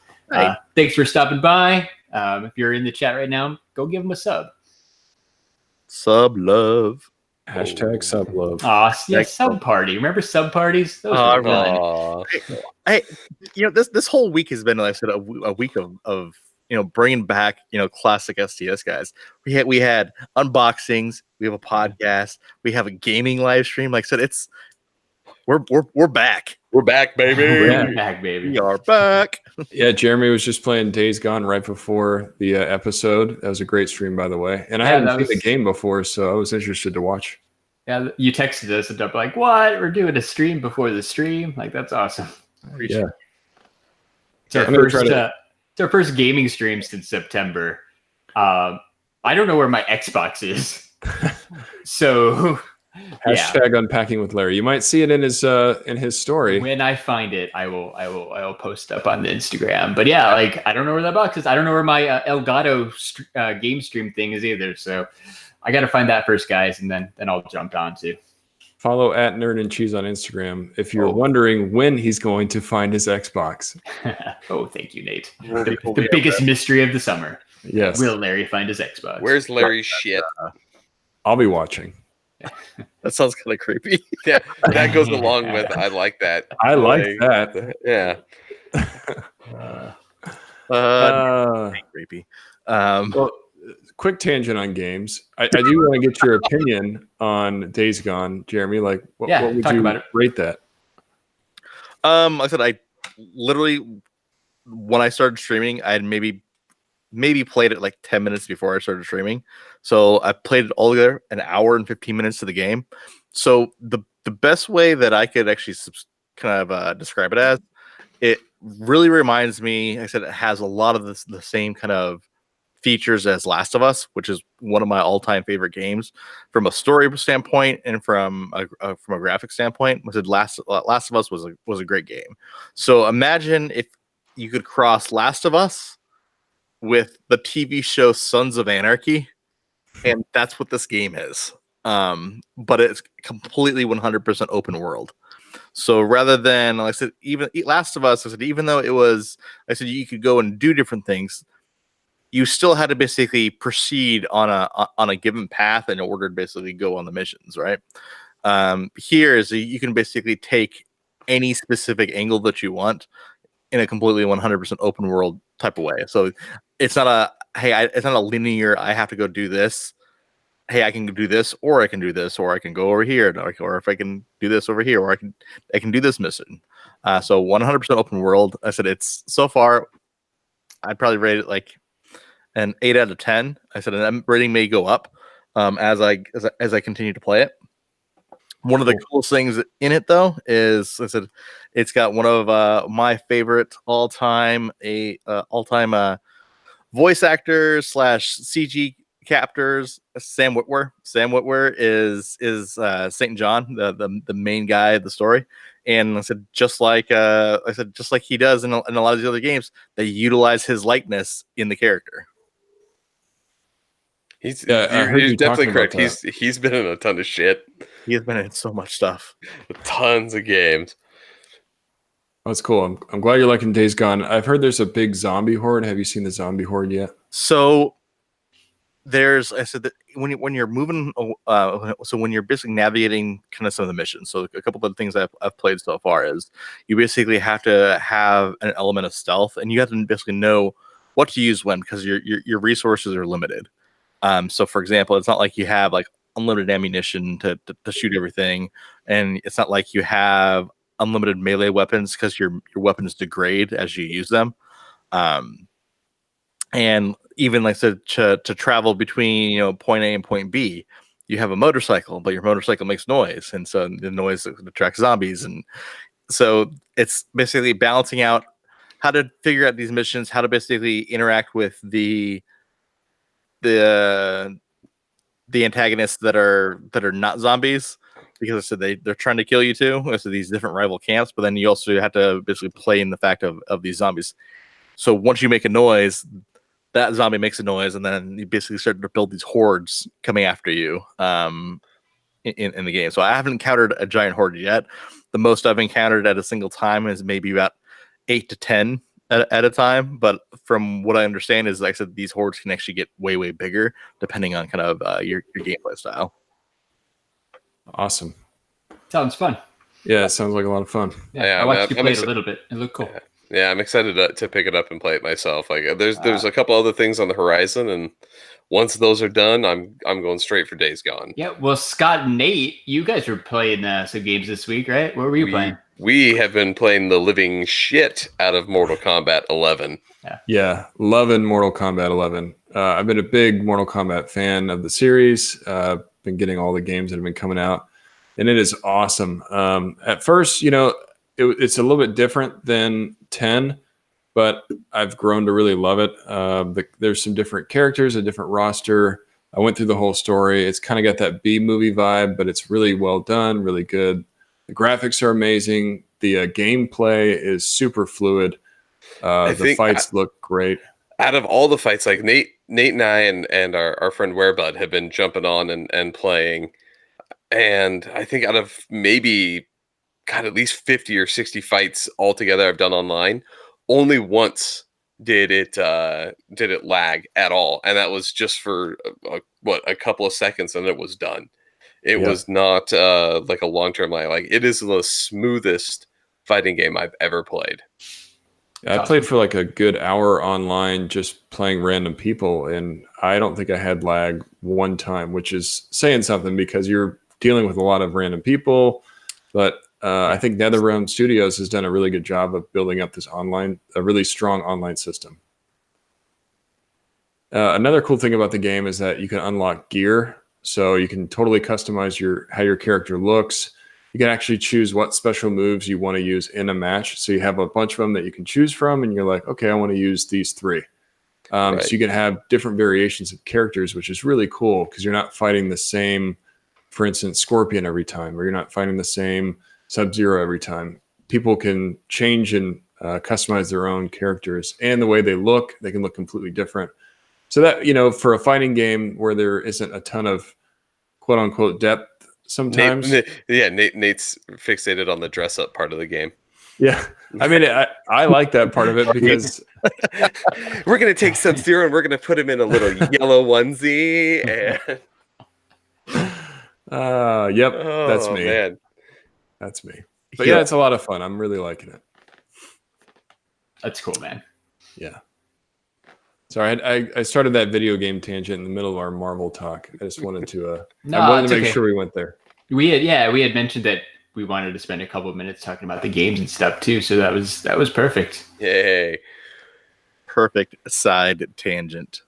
S2: thanks for stopping by. If you're in the chat right now, go give him a sub.
S1: Sub love.
S3: Hashtag sub love.
S2: Yeah, sub party. Remember sub parties? Those were fun.
S1: This whole week has been, like I said, a week of bringing back classic STS guys. We had unboxings. We have a podcast. We have a gaming live stream. Like I said, we're back.
S4: We're back, baby.
S2: We're back, baby.
S1: We are back.
S3: Yeah, Jeremy was just playing Days Gone right before the episode. That was a great stream, by the way. And I hadn't seen the game before, so I was interested to watch.
S2: Yeah, you texted us and I'm like, "What? We're doing a stream before the stream? Like, that's awesome."
S3: Yeah.
S2: It's our first gaming stream since September. I don't know where my Xbox is, so.
S3: Hashtag unpacking with Larry. You might see it in his story.
S2: When I find it, I will post up on the Instagram. But yeah, I don't know where that box is. I don't know where my Elgato game stream thing is either. So I got to find that first, guys, and then I'll jump on too.
S3: Follow @NerdandCheese on Instagram if you're wondering when he's going to find his Xbox.
S2: Oh, thank you, Nate. The biggest mystery of the summer.
S3: Yes.
S2: Will Larry find his Xbox?
S4: Where's Larry's shit?
S3: I'll be watching.
S1: That sounds kind of creepy.
S4: Yeah, that goes along with I like that.
S3: I like that.
S4: Yeah.
S1: Creepy.
S3: Well, quick tangent on games. I do want to get your opinion on Days Gone, Jeremy. Like, what would you rate that?
S1: Like I said, I literally, when I started streaming, I had maybe played it like 10 minutes before I started streaming. So I played it all together an hour and 15 minutes to the game. So the best way that I could actually kind of describe it as, it really reminds me, like I said, it has a lot of the same kind of features as Last of Us, which is one of my all-time favorite games from a story standpoint and from a graphic standpoint. I said Last of Us was a great game. So imagine if you could cross Last of Us with the TV show Sons of Anarchy, and that's what this game is. But it's completely 100% open world. So rather than, like I said, even Last of Us, I said, even though it was, I said you could go and do different things, you still had to basically proceed on a given path in order to basically go on the missions, right? Here is you can basically take any specific angle that you want in a completely 100% open world type of way. So it's not it's not a linear, I have to go do this. Hey, I can do this, or I can do this, or I can go over here, or if I can do this over here, or I can do this mission. So 100% open world. I said it's so far, I'd probably rate it like an 8 out of 10. I said that rating may go up as I continue to play it. One of the coolest things in it, though, is I said it's got one of my favorite all-time voice actors / CG captors, Sam Witwer. Sam Witwer is Saint John, the main guy of the story. And I said just like he does in a lot of the other games, they utilize his likeness in the character.
S4: You're definitely correct. He's been in a ton of shit.
S1: He has been in so much stuff.
S4: Tons of games.
S3: That's cool. I'm glad you're liking Days Gone. I've heard there's a big zombie horde. Have you seen the zombie horde yet?
S1: So I said that when you're moving, so when you're basically navigating kind of some of the missions. So a couple of the things I've played so far is you basically have to have an element of stealth, and you have to basically know what to use when, because your resources are limited. So for example, it's not like you have like unlimited ammunition to shoot everything, and it's not like you have unlimited melee weapons because your weapons degrade as you use them. And even like to travel between point A and point B, you have a motorcycle, but your motorcycle makes noise, and so the noise attracts zombies, and so it's basically balancing out how to figure out these missions, how to basically interact with the antagonists that are not zombies, because I said they're trying to kill you too. So these different rival camps, but then you also have to basically play in the fact of these zombies. So once you make a noise, that zombie makes a noise, and then you basically start to build these hordes coming after you in the game. So I haven't encountered a giant horde yet. The most I've encountered at a single time is maybe about 8 to 10 at a time. But from what I understand is, like I said, these hordes can actually get way, way bigger depending on kind of your gameplay style.
S3: Awesome.
S2: Sounds fun.
S3: Yeah, it sounds like a lot of fun.
S2: Yeah, I watched you play it a little bit. It looked cool.
S4: Yeah, I'm excited to pick it up and play it myself. Like, there's a couple other things on the horizon, and once those are done, I'm going straight for Days Gone.
S2: Yeah, well, Scott and Nate, you guys were playing some games this week, right? What were you playing?
S4: We have been playing the living shit out of Mortal Kombat 11.
S3: Yeah, loving Mortal Kombat 11. I've been a big Mortal Kombat fan of the series. Been getting all the games that have been coming out, and it is awesome. At first, it's a little bit different than 10, but I've grown to really love it. There's some different characters, a different roster. I went through the whole story. It's kind of got that B-movie vibe, but it's really well done, really good. The graphics are amazing. The gameplay is super fluid. The fights look great.
S4: Out of all the fights, like Nate and I and our friend Werebud have been jumping on and playing. And I think out of maybe at least 50 or 60 fights altogether I've done online, only once did it lag at all, and that was just for a couple of seconds, and it was done. It was not like a long-term lag. Like, it is the smoothest fighting game I've ever played.
S3: I played for like a good hour online just playing random people, and I don't think I had lag one time, which is saying something because you're dealing with a lot of random people. But I think NetherRealm Studios has done a really good job of building up a really strong online system. Another cool thing about the game is that you can unlock gear, so you can totally customize how your character looks. You can actually choose what special moves you want to use in a match. So you have a bunch of them that you can choose from, and you're like, okay, I want to use these 3.
S4: Right.
S3: So you can have different variations of characters, which is really cool because you're not fighting the same, for instance, Scorpion every time, or you're not fighting the same Sub-Zero every time. People can change and customize their own characters, and the way they can look completely different. So that, for a fighting game where there isn't a ton of quote unquote depth sometimes.
S4: Nate's fixated on the dress up part of the game.
S3: Yeah. I mean, I like that part of it because
S4: we're going to take Sub-Zero and we're going to put him in a little yellow onesie. And...
S3: yep. That's me.
S4: Man.
S3: That's me. But yeah, it's a lot of fun. I'm really liking it.
S2: That's cool, man.
S3: Yeah. Sorry, I started that video game tangent in the middle of our Marvel talk. I just wanted to make sure we went there.
S2: We had mentioned that we wanted to spend a couple of minutes talking about the games and stuff too. So that was perfect.
S4: Yay.
S1: Perfect side tangent.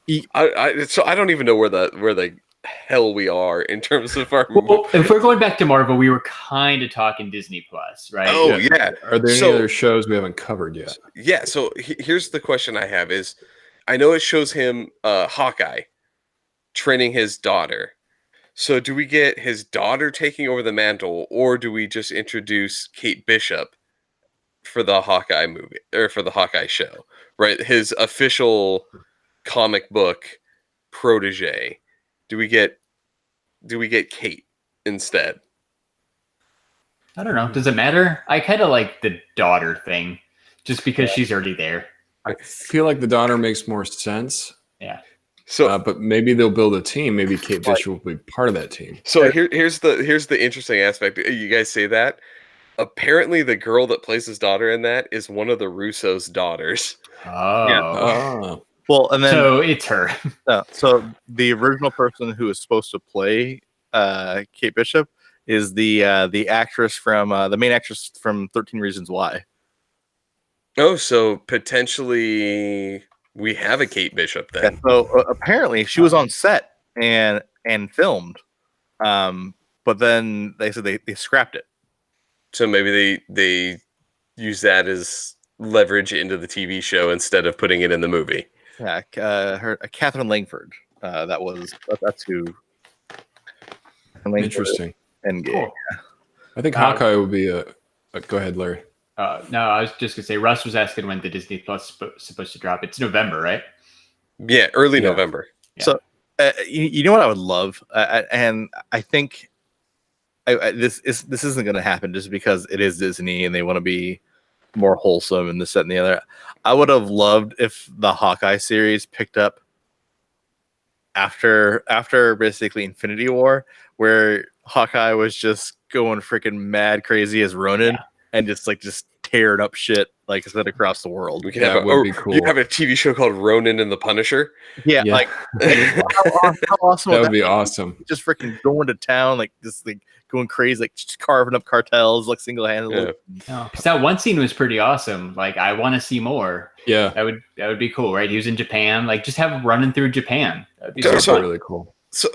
S4: So I don't even know where the hell we are in terms of our.
S2: Well, if we're going back to Marvel, we were kind of talking Disney Plus, right?
S4: Oh yeah.
S3: Are there any other shows we haven't covered yet?
S4: Yeah. So here's the question I have: is I know it shows him Hawkeye training his daughter. So do we get his daughter taking over the mantle, or do we just introduce Kate Bishop for the Hawkeye movie or for the Hawkeye show? Right, his official comic book protege. Do we get Kate instead?
S2: I don't know. Does it matter? I kind of like the daughter thing, just because she's already there.
S3: I feel like the daughter makes more sense.
S2: Yeah.
S4: So,
S3: but maybe they'll build a team. Maybe Kate Bishop will be part of that team.
S4: So here's the interesting aspect. You guys say that. Apparently, the girl that plays his daughter in that is one of the Russo's daughters.
S2: Oh.
S1: Yeah.
S3: Oh.
S1: Well, and then
S2: so it's her.
S1: So the original person who is supposed to play Kate Bishop is the actress from the main actress from 13 Reasons Why.
S4: Oh, so potentially we have a Kate Bishop then.
S1: Yeah, so apparently she was on set and filmed, but then they said they scrapped it.
S4: So maybe they use that as leverage into the TV show instead of putting it in the movie.
S1: Yeah, Catherine Langford. That's who.
S3: Interesting.
S1: Endgame.
S2: Cool.
S3: I think Hawkeye would be a. Go ahead, Larry.
S2: No, I was just gonna say Russ was asking when the Disney Plus supposed to drop. It's November, right?
S4: Yeah, early November.
S2: Yeah.
S1: So you know what I would love, and I think this isn't going to happen just because it is Disney and they want to be more wholesome and this, that, and the other. I would have loved if the Hawkeye series picked up after basically Infinity War, where Hawkeye was just going freaking mad crazy as Ronin and just tearing up shit like I said across the world.
S4: We could have be cool. You have a TV show called Ronin and the Punisher.
S1: Yeah. Like how awesome
S3: that would be awesome.
S1: Just freaking going to town, like just like going crazy, like just carving up cartels like single-handedly.
S2: Yeah. Because that one scene was pretty awesome. Like I want to see more.
S3: Yeah.
S2: That would be cool, right? He was in Japan. Like just have him running through Japan. That'd be
S3: so really cool.
S4: So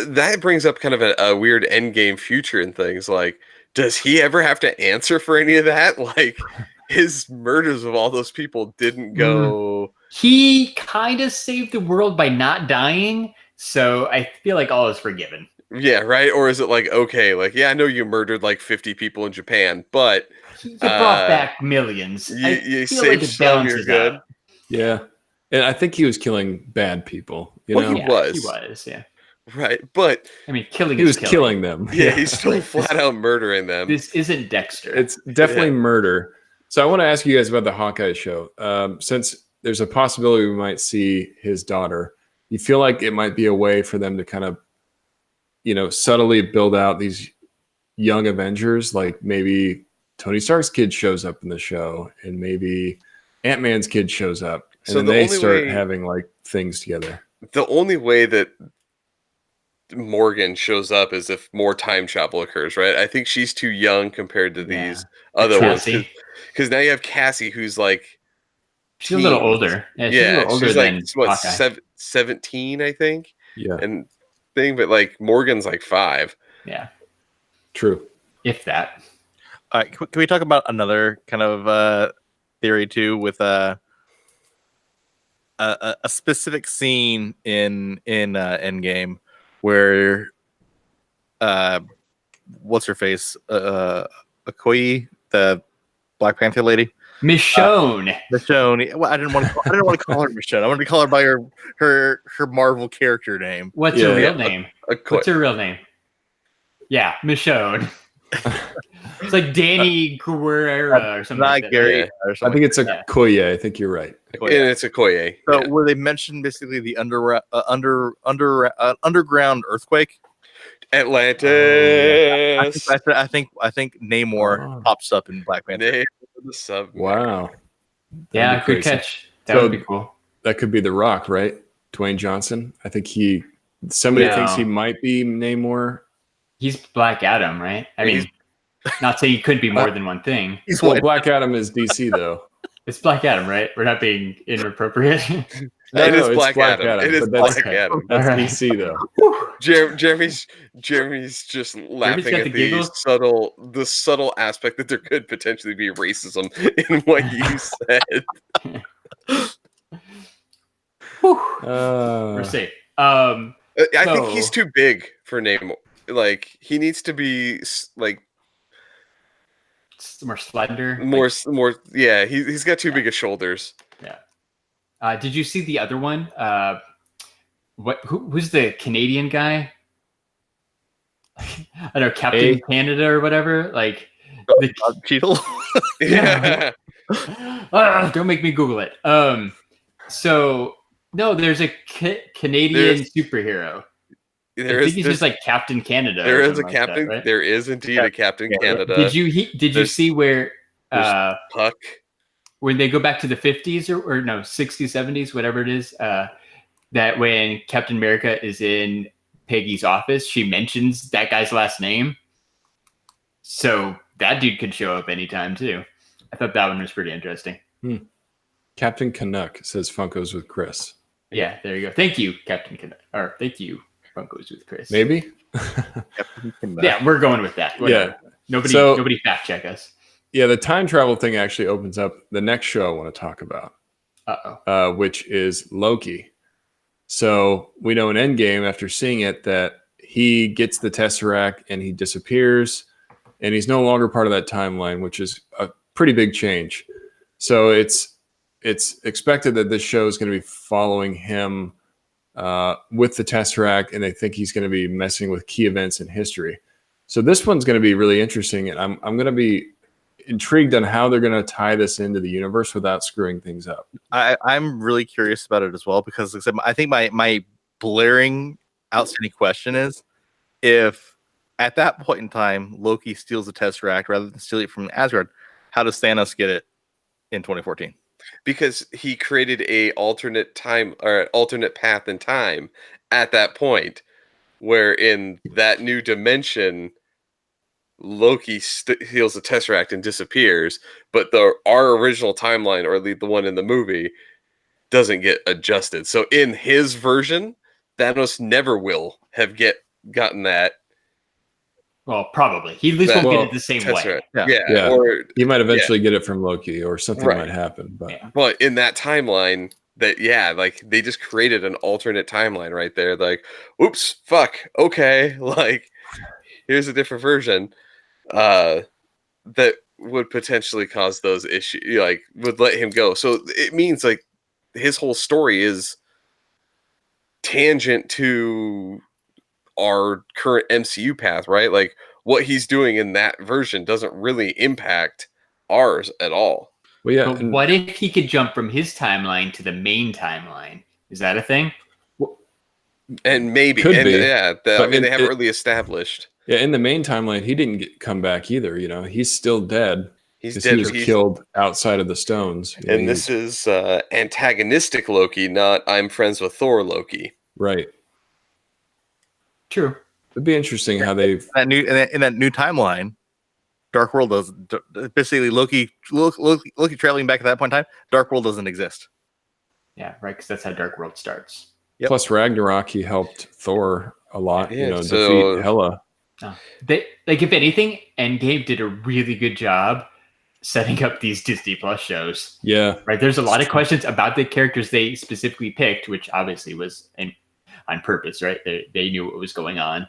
S4: that brings up kind of a weird Endgame future and things. Like, does he ever have to answer for any of that? Like, his murders of all those people didn't go.
S2: He kind of saved the world by not dying, so I feel like all is forgiven.
S4: Yeah, right? Or is it like, okay, like, yeah, I know you murdered like 50 people in Japan, but
S2: you brought back millions.
S4: You saved some, you're good.
S2: Out.
S3: Yeah. And I think he was killing bad people.
S4: He was.
S2: He was, yeah.
S4: Right, but
S2: I mean,
S3: he was killing them.
S4: Yeah, he's still flat out murdering them.
S2: This isn't Dexter.
S3: It's definitely murder. So I want to ask you guys about the Hawkeye show. Since there's a possibility we might see his daughter, you feel like it might be a way for them to kind of, subtly build out these young Avengers. Like maybe Tony Stark's kid shows up in the show, and maybe Ant-Man's kid shows up, and then they start having like things together.
S4: The only way that Morgan shows up is if more time travel occurs, right? I think she's too young compared to these other ones. Because now you have Cassie, who's like
S2: she's a little older. Yeah, she's a little older
S4: she's
S2: than
S4: like 17, I think.
S3: Yeah,
S4: and but like Morgan's like 5.
S2: Yeah,
S3: true.
S2: If that.
S1: All right, can we talk about another kind of theory too with a specific scene in Endgame where what's her face, Okoye, the Black Panther lady,
S2: Michonne.
S1: Michonne. Well, I didn't want to call her Michonne. I wanted to call her by her Marvel character name.
S2: What's her real name? What's her real name? Yeah, Michonne. It's like Danny Guerrera or something like that.
S1: Gary.
S3: I think it's Okoye. I think you're right.
S4: And it's Okoye.
S1: So where they mentioned basically the underground earthquake.
S4: Atlantis.
S1: I think Namor pops up in Black Panther.
S3: Wow.
S2: Yeah, good catch. That would be cool.
S3: That could be The Rock, right? Dwayne Johnson. I think somebody thinks he might be Namor.
S2: He's Black Adam, right? I mean, not saying he could be more than one thing.
S3: Well, Black Adam is DC though.
S2: It's Black Adam, right? We're not being inappropriate.
S4: It is Black Adam. It is Black Adam.
S3: That's DC though.
S4: Jeremy's just laughing at the subtle aspect that there could potentially be racism in what you said.
S2: We're safe. I
S4: think he's too big for Namor. Like he needs to be like
S2: more slender.
S4: More. Yeah, he's got too big of shoulders.
S2: Yeah. Did you see the other one? Who's the Canadian guy? I don't know, Captain Canada or whatever. Like the
S1: Cheadle.
S2: Yeah. Don't make me Google it. So no, there's a Canadian superhero. I think he's just like Captain Canada.
S4: There is a Captain. Like that, right? There is indeed a Captain Canada.
S2: Did you see where
S4: Puck?
S2: When they go back to the 50s or no 60s, 70s, whatever it is, that when Captain America is in Peggy's office, she mentions that guy's last name. So that dude could show up anytime too. I thought that one was pretty interesting.
S3: Captain Canuck says Funko's with Chris.
S2: Yeah, there you go. Thank you, Captain Canuck. Or thank you, Funko's with Chris.
S3: Maybe.
S2: Yeah, we're going with that. Whatever. Yeah. Nobody fact check us.
S3: Yeah, the time travel thing actually opens up the next show I want to talk about. Which is Loki. So we know in Endgame, after seeing it, that he gets the Tesseract and he disappears, and he's no longer part of that timeline, which is a pretty big change. So it's expected that this show is going to be following him with the Tesseract, and they think he's going to be messing with key events in history. So this one's going to be really interesting, and I'm going to be intrigued on how they're going to tie this into the universe without screwing things up.
S1: I'm really curious about it as well, because I think my blaring outstanding question is, if at that point in time Loki steals the Tesseract rather than steal it from Asgard, how does Thanos get it in 2014?
S4: Because he created a alternate time or alternate path in time at that point, where in that new dimension Loki steals the Tesseract and disappears, but our original timeline, or the one in the movie, doesn't get adjusted. So in his version, Thanos never will have gotten that.
S2: Well, probably. He at least won't get it the same way.
S3: Yeah. Or he might eventually get it from Loki, or something might happen.
S4: But in that timeline, like they just created an alternate timeline right there. Like, oops, fuck, okay, like here's a different version that would potentially cause those issues, like would let him go. So it means like his whole story is tangent to our current MCU path, right? Like what he's doing in that version doesn't really impact ours at all.
S3: Well, yeah.
S2: But what if he could jump from his timeline to the main timeline? Is that a thing?
S4: And maybe,
S3: could be.
S4: I mean, they haven't really established.
S3: Yeah, in the main timeline, he didn't come back either. You know, he's still dead.
S4: He's dead.
S3: He was killed outside of the stones.
S4: And this is antagonistic Loki, not I'm friends with Thor Loki.
S3: Right.
S2: True.
S3: It'd be interesting how they
S1: in that new timeline. Dark World does basically Loki traveling back at that point in time. Dark World doesn't exist.
S2: Yeah, right. Because that's how Dark World starts.
S3: Yep. Plus Ragnarok, he helped Thor a lot. Defeat Hela.
S2: If anything, Endgame did a really good job setting up these Disney Plus shows.
S3: Yeah.
S2: Right. There's a lot of questions about the characters they specifically picked, which obviously was on purpose, right? They knew what was going on.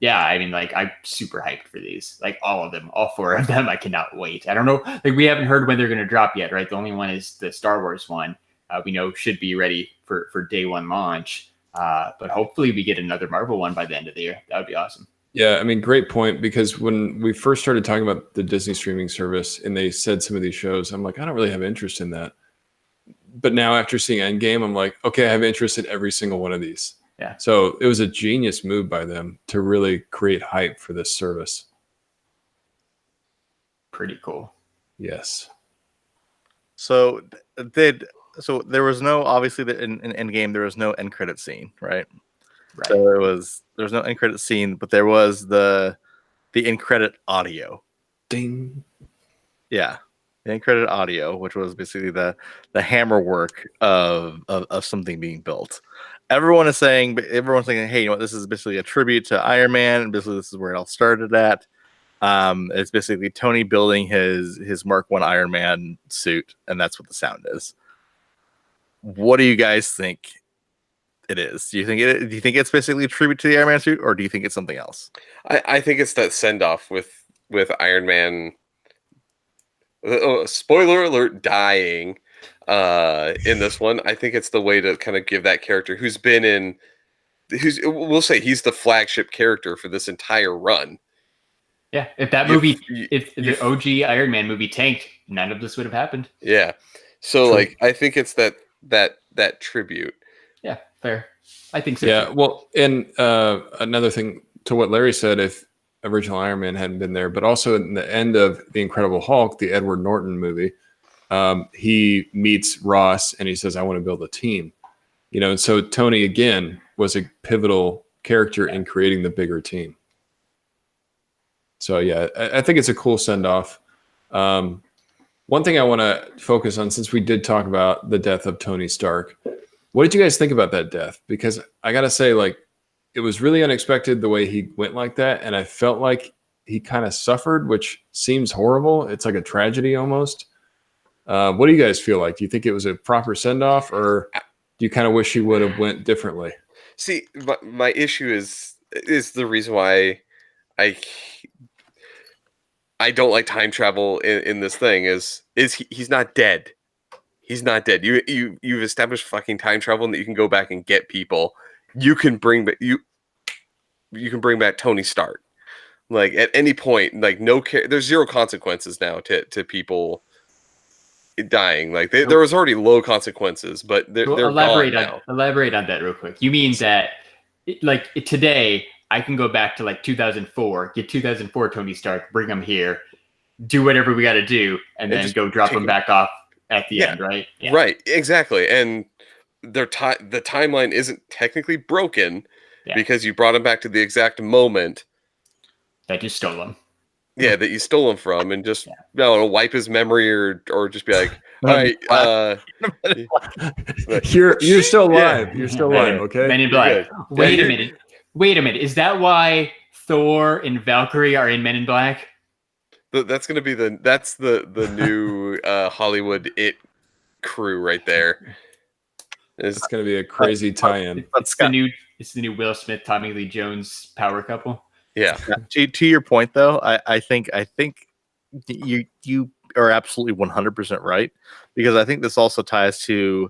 S2: Yeah, I mean, like, I'm super hyped for these. Like, all of them, all 4 of them. I cannot wait. I don't know. Like, we haven't heard when they're going to drop yet, right? The only one is the Star Wars one. We know should be ready for day 1 launch. But hopefully we get another Marvel one by the end of the year. That would be awesome.
S3: Yeah, I mean, great point, because when we first started talking about the Disney streaming service and they said some of these shows, I'm like, I don't really have interest in that. But now after seeing Endgame, I'm like, okay, I have interest in every single one of these.
S2: Yeah.
S3: So it was a genius move by them to really create hype for this service.
S2: Pretty cool.
S3: Yes.
S1: So there was no, obviously in Endgame there was no end credit scene, right?
S2: Right.
S1: So there was no end credit scene, but there was the end credit audio.
S3: Ding.
S1: Yeah. The end credit audio, which was basically the hammer work of something being built. Everyone's saying, hey, you know what, this is basically a tribute to Iron Man, and basically this is where it all started at. It's basically Tony building his Mark I Iron Man suit, and that's what the sound is. What do you guys think it is? Do you think it's basically a tribute to the Iron Man suit, or do you think it's something else?
S4: I think it's that send off with Iron Man. Spoiler alert, dying in this one. I think it's the way to kind of give that character we'll say he's the flagship character for this entire run.
S2: Yeah, if that movie, if the OG Iron Man movie tanked, none of this would have happened.
S4: Yeah, so
S3: True.
S4: like I think it's that tribute.
S2: Yeah, fair. I think so.
S3: Yeah,
S2: too.
S3: well, and another thing to what Larry said, if original Iron Man hadn't been there, but also in the end of The Incredible Hulk, the Edward Norton movie, he meets Ross and he says, I want to build a team. You know, and so Tony, again, was a pivotal character in creating the bigger team. So, yeah, I think it's a cool send-off. One thing I want to focus on, since we did talk about the death of Tony Stark, what did you guys think about that death? Because I got to say, like, it was really unexpected the way he went like that, and I felt like he kind of suffered, which seems horrible. It's like a tragedy almost. What do you guys feel like? Do you think it was a proper send-off, or do you kind of wish he would have went differently?
S4: See, my issue is the reason why I don't like time travel in this thing is he's not dead. He's not dead. You've established fucking time travel and that you can go back and get people. You can bring back you can bring back Tony Stark. Like at any point, like there's zero consequences now to people dying. Like there was already low consequences, but they're gone now.
S2: Elaborate on that real quick. You mean that today I can go back to like 2004, get 2004 Tony Stark, bring him here, do whatever we got to do, and then go drop him back off at the end, right?
S4: Yeah. Right, exactly. And the timeline isn't technically broken because you brought him back to the exact moment
S2: that you stole him.
S4: Yeah, that you stole him from, and just wipe his memory or just be like, all right,
S3: you're still alive. You're still alive. Okay.
S2: Men in Black. Wait a minute. Is that why Thor and Valkyrie are in Men in Black?
S4: That's gonna be the new Hollywood crew right there.
S3: It's gonna be a crazy tie-in.
S2: It's the new Will Smith, Tommy Lee Jones power couple.
S4: Yeah.
S1: To your point, though, I think you are absolutely 100% right, because I think this also ties to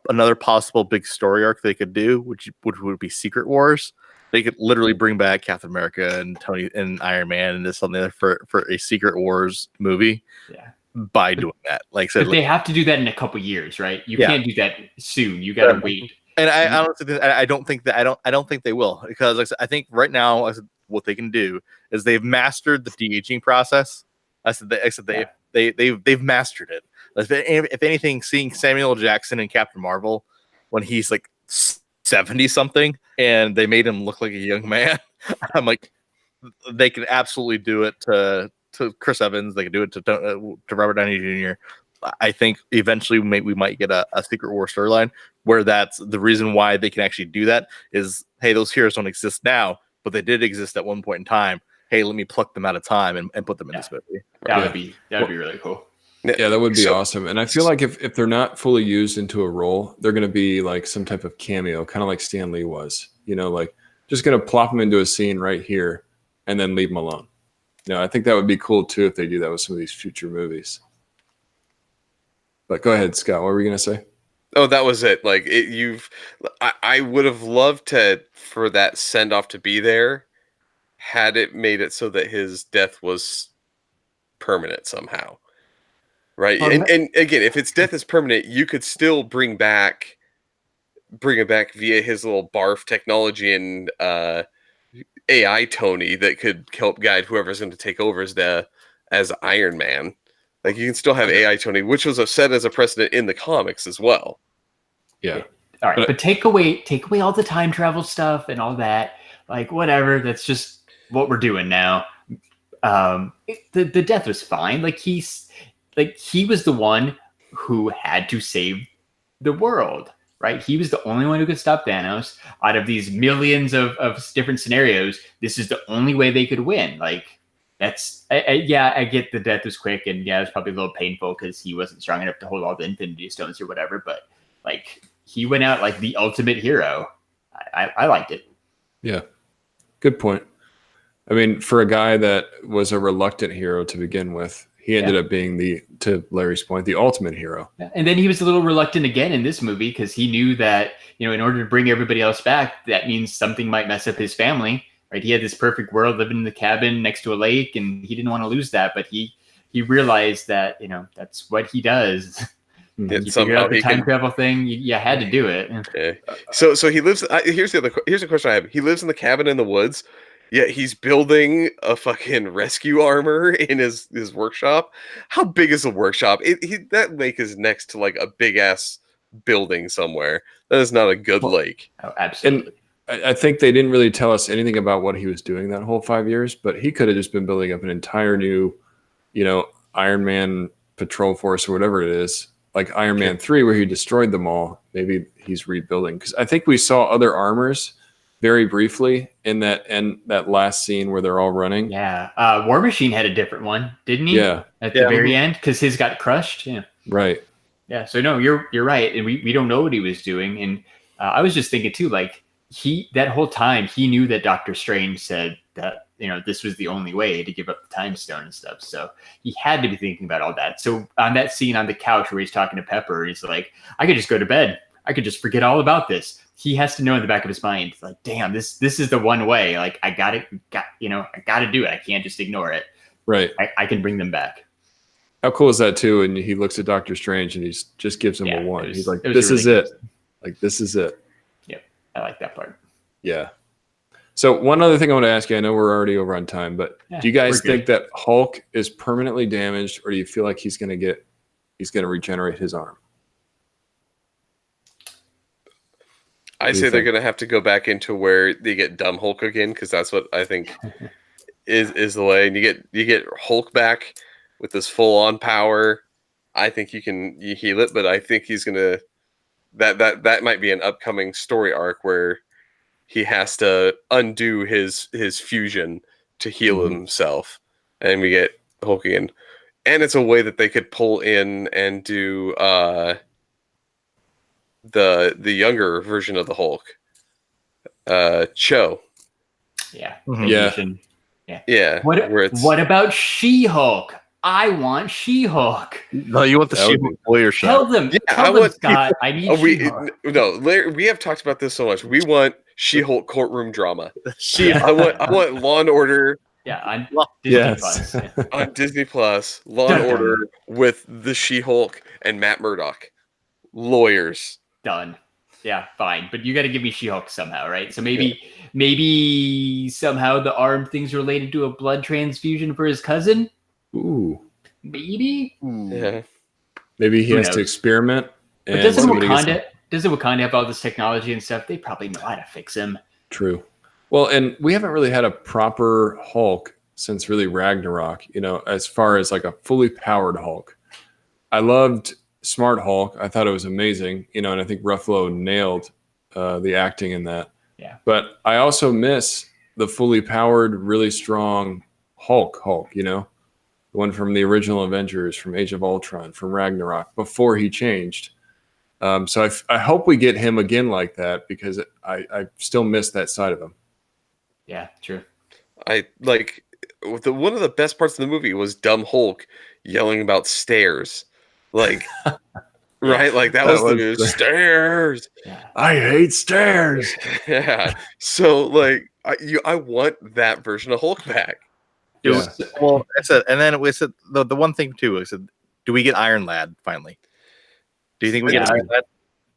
S1: another possible big story arc they could do, which would be Secret Wars. They could literally bring back Captain America and Tony and Iron Man and this something for a Secret Wars movie.
S2: Yeah.
S1: By doing that, like I said,
S2: they have to do that in a couple years, right? You can't do that soon. You got to wait.
S1: And I honestly, I don't think they will, because like I said, I think right now, what they can do is they've mastered the de-aging process. They've mastered it. If anything, seeing Samuel Jackson and Captain Marvel when he's like 70 something and they made him look like a young man, I'm like, they can absolutely do it to Chris Evans. They can do it to Robert Downey Jr. I think eventually we might get a Secret War storyline where that's the reason why they can actually do that is, hey, those heroes don't exist now, but they did exist at one point in time. hey, let me pluck them out of time and put them in this movie.
S2: That would be really cool.
S3: Yeah, that would be awesome. And I feel like if they're not fully used into a role, they're going to be like some type of cameo, kind of like Stan Lee was. Like just going to plop them into a scene right here and then leave them alone. I think that would be cool too if they do that with some of these future movies. But go ahead, Scott. What were you going to say?
S4: Oh, that was it. Like I would have loved for that send off to be there, had it made it so that his death was permanent somehow. Right. And again, if its death is permanent, you could still bring it back via his little barf technology and AI Tony that could help guide whoever's going to take over as Iron Man. Like you can still have AI Tony, which was set as a precedent in the comics as well.
S3: Yeah.
S2: All right, but take away all the time travel stuff and all that. Like whatever, that's just what we're doing now. The death was fine. He was the one who had to save the world, right? He was the only one who could stop Thanos. Out of these millions of different scenarios, this is the only way they could win. Like that's I get the death was quick, and yeah, it was probably a little painful because he wasn't strong enough to hold all the Infinity Stones or whatever. But like he went out like the ultimate hero. I liked it.
S3: Yeah, good point. I mean, for a guy that was a reluctant hero to begin with, he ended up being to Larry's point, the ultimate hero.
S2: Yeah. And then he was a little reluctant again in this movie because he knew that, in order to bring everybody else back, that means something might mess up his family, right? He had this perfect world living in the cabin next to a lake, and he didn't want to lose that. But he realized that, that's what he does. You figured out the time travel thing. You had to do it.
S4: Yeah. So he lives. Here's a question I have. He lives in the cabin in the woods. Yeah, he's building a fucking rescue armor in his workshop. How big is the workshop? That lake is next to like a big ass building somewhere. That is not a good lake.
S2: Oh, absolutely.
S3: And I think they didn't really tell us anything about what he was doing that whole 5 years, but he could have just been building up an entire new, Iron Man patrol force or whatever it is, like Iron Man 3, where he destroyed them all. Maybe he's rebuilding, because I think we saw other armors very briefly in that last scene where they're all running.
S2: Yeah. War Machine had a different one, didn't he?
S3: Yeah.
S2: At the very end, because his got crushed. Yeah.
S3: Right.
S2: Yeah. So no, you're right. And we don't know what he was doing. And I was just thinking too, like that whole time he knew that Doctor Strange said that, this was the only way to give up the time stone and stuff. So he had to be thinking about all that. So on that scene on the couch where he's talking to Pepper, he's like, I could just go to bed. I could just forget all about this. He has to know in the back of his mind, like, damn, this is the one way. Like, I got to do it. I can't just ignore it.
S3: Right.
S2: I can bring them back.
S3: How cool is that too? And he looks at Doctor Strange and he just gives him a one. He's like, this is it. Like, this is it.
S2: Yep. I like that part.
S3: Yeah. So one other thing I want to ask you, I know we're already over on time, but do you guys think that Hulk is permanently damaged, or do you feel like he's going to regenerate his arm?
S4: I say they're going to have to go back into where they get dumb Hulk again, because that's what I think is the way. And you get Hulk back with this full on power. I think you heal it, but I think he's going to that might be an upcoming story arc where he has to undo his fusion to heal himself, and we get Hulk again. And it's a way that they could pull in and do the younger version of the Hulk, Cho.
S2: Yeah.
S4: Yeah.
S2: What about She-Hulk? I want She-Hulk.
S1: No, you want the She-Hulk lawyer show.
S2: Tell them, Scott, I need She-Hulk.
S4: We have talked about this so much. We want She-Hulk courtroom drama. I want Law and Order.
S2: Yeah, on Disney Plus. Yeah.
S4: On Disney Plus, Law and Order with the She-Hulk and Matt Murdock. Lawyers.
S2: Done. Yeah, fine. But you got to give me She-Hulk somehow, right? So maybe somehow the arm thing's related to a blood transfusion for his cousin.
S3: Ooh.
S2: Maybe.
S4: Yeah.
S3: Maybe he has to experiment.
S2: But doesn't Wakanda have all this technology and stuff? They probably know how to fix him.
S3: True. Well, and we haven't really had a proper Hulk since really Ragnarok, as far as like a fully powered Hulk. I loved Smart Hulk. I thought it was amazing, and I think Ruffalo nailed the acting in that.
S2: Yeah.
S3: But I also miss the fully powered, really strong Hulk, you know, the one from the original Avengers, from Age of Ultron, from Ragnarok, before he changed. So I hope we get him again like that, because I still miss that side of him.
S2: Yeah, true.
S4: I like one of the best parts of the movie was dumb Hulk yelling about stairs, like right, like that was the stairs.
S2: Yeah.
S3: I hate stairs.
S4: Yeah, so like I want that version of Hulk back.
S3: Yeah.
S1: Well, I said, and then we said the one thing too. I said, do we get Iron Lad finally? Do you think we get Iron Lad?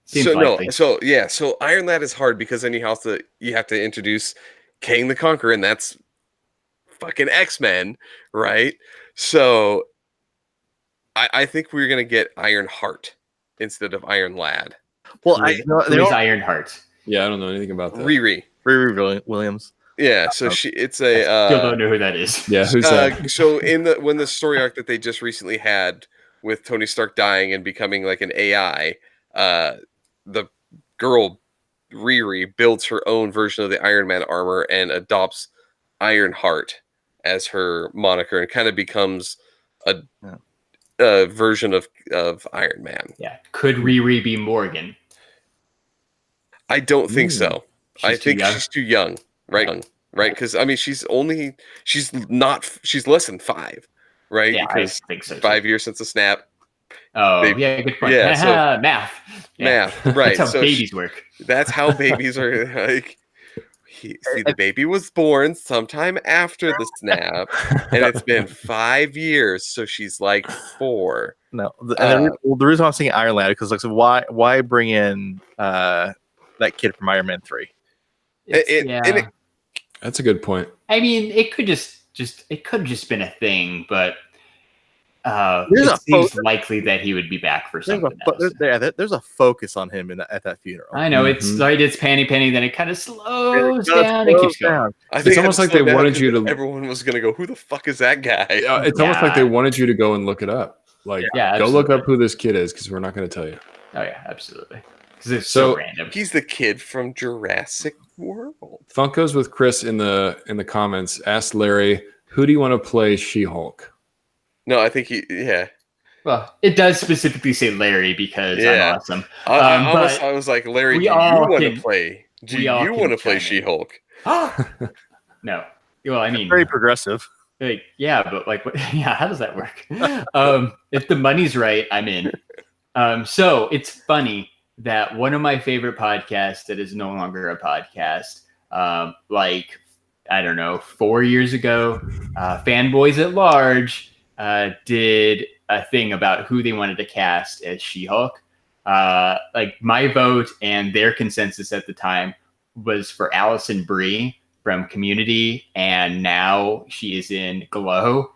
S2: Seems
S4: so
S2: likely.
S4: no, so Iron Lad is hard because then you have to introduce Kang the Conqueror, and that's fucking X-Men, right? So I think we're gonna get Iron Heart instead of Iron Lad.
S1: Well,
S2: who is Iron Heart?
S3: Yeah, I don't know anything about that.
S4: Riri
S1: Williams.
S4: Yeah, so it's a
S2: still don't know who that is.
S3: Yeah, who's that?
S4: So when the story arc that they just recently had with Tony Stark dying and becoming like an AI, the girl Riri builds her own version of the Iron Man armor and adopts Iron Heart as her moniker and kind of becomes a version of Iron Man.
S2: Yeah, could Riri be Morgan?
S4: I don't think so. I think
S2: young.
S4: she's too young, right? Right, because I mean, she's less than 5, right?
S2: Yeah,
S4: because
S2: I think so.
S4: 5 years since the snap.
S2: Oh, yeah, good point.
S4: Yeah, so
S2: math.
S4: Math, right?
S2: That's how babies work.
S4: That's how babies are. Like, the baby was born sometime after the snap, and it's been 5 years, so she's like 4.
S1: No, the reason I'm saying Iron Lad because like, so why bring in that kid from Iron Man 3?
S3: That's a good point.
S2: I mean, it could have just been a thing, but
S1: it
S2: seems likely that he would be back for something else.
S1: There's a focus on him at that funeral.
S2: I know it's penny, then it kind of slows down and keeps going.
S4: I think
S3: it's almost like they wanted you to.
S4: Everyone was gonna go, "Who the fuck is that guy?"
S3: It's almost like they wanted you to go and look it up. Like, go look up who this kid is, because we're not going to tell you.
S2: Oh yeah, absolutely. Because it's so random.
S4: He's the kid from Jurassic World.
S3: Funkos with Chris in the comments asked Larry, "Who do you want to play She-Hulk?"
S4: No, I think
S2: Well, it does specifically say Larry because I'm awesome.
S4: I was like, Larry, do you want to play? Do you want to play She-Hulk?
S2: No. Well, I mean,
S1: very progressive.
S2: Like, yeah, but like, how does that work? If the money's right, I'm in. So it's funny that one of my favorite podcasts that is no longer a podcast, like, I don't know, 4 years ago, Fanboys at Large did a thing about who they wanted to cast as She-Hulk. Like, my vote and their consensus at the time was for Allison Brie from Community, and now she is in Glow.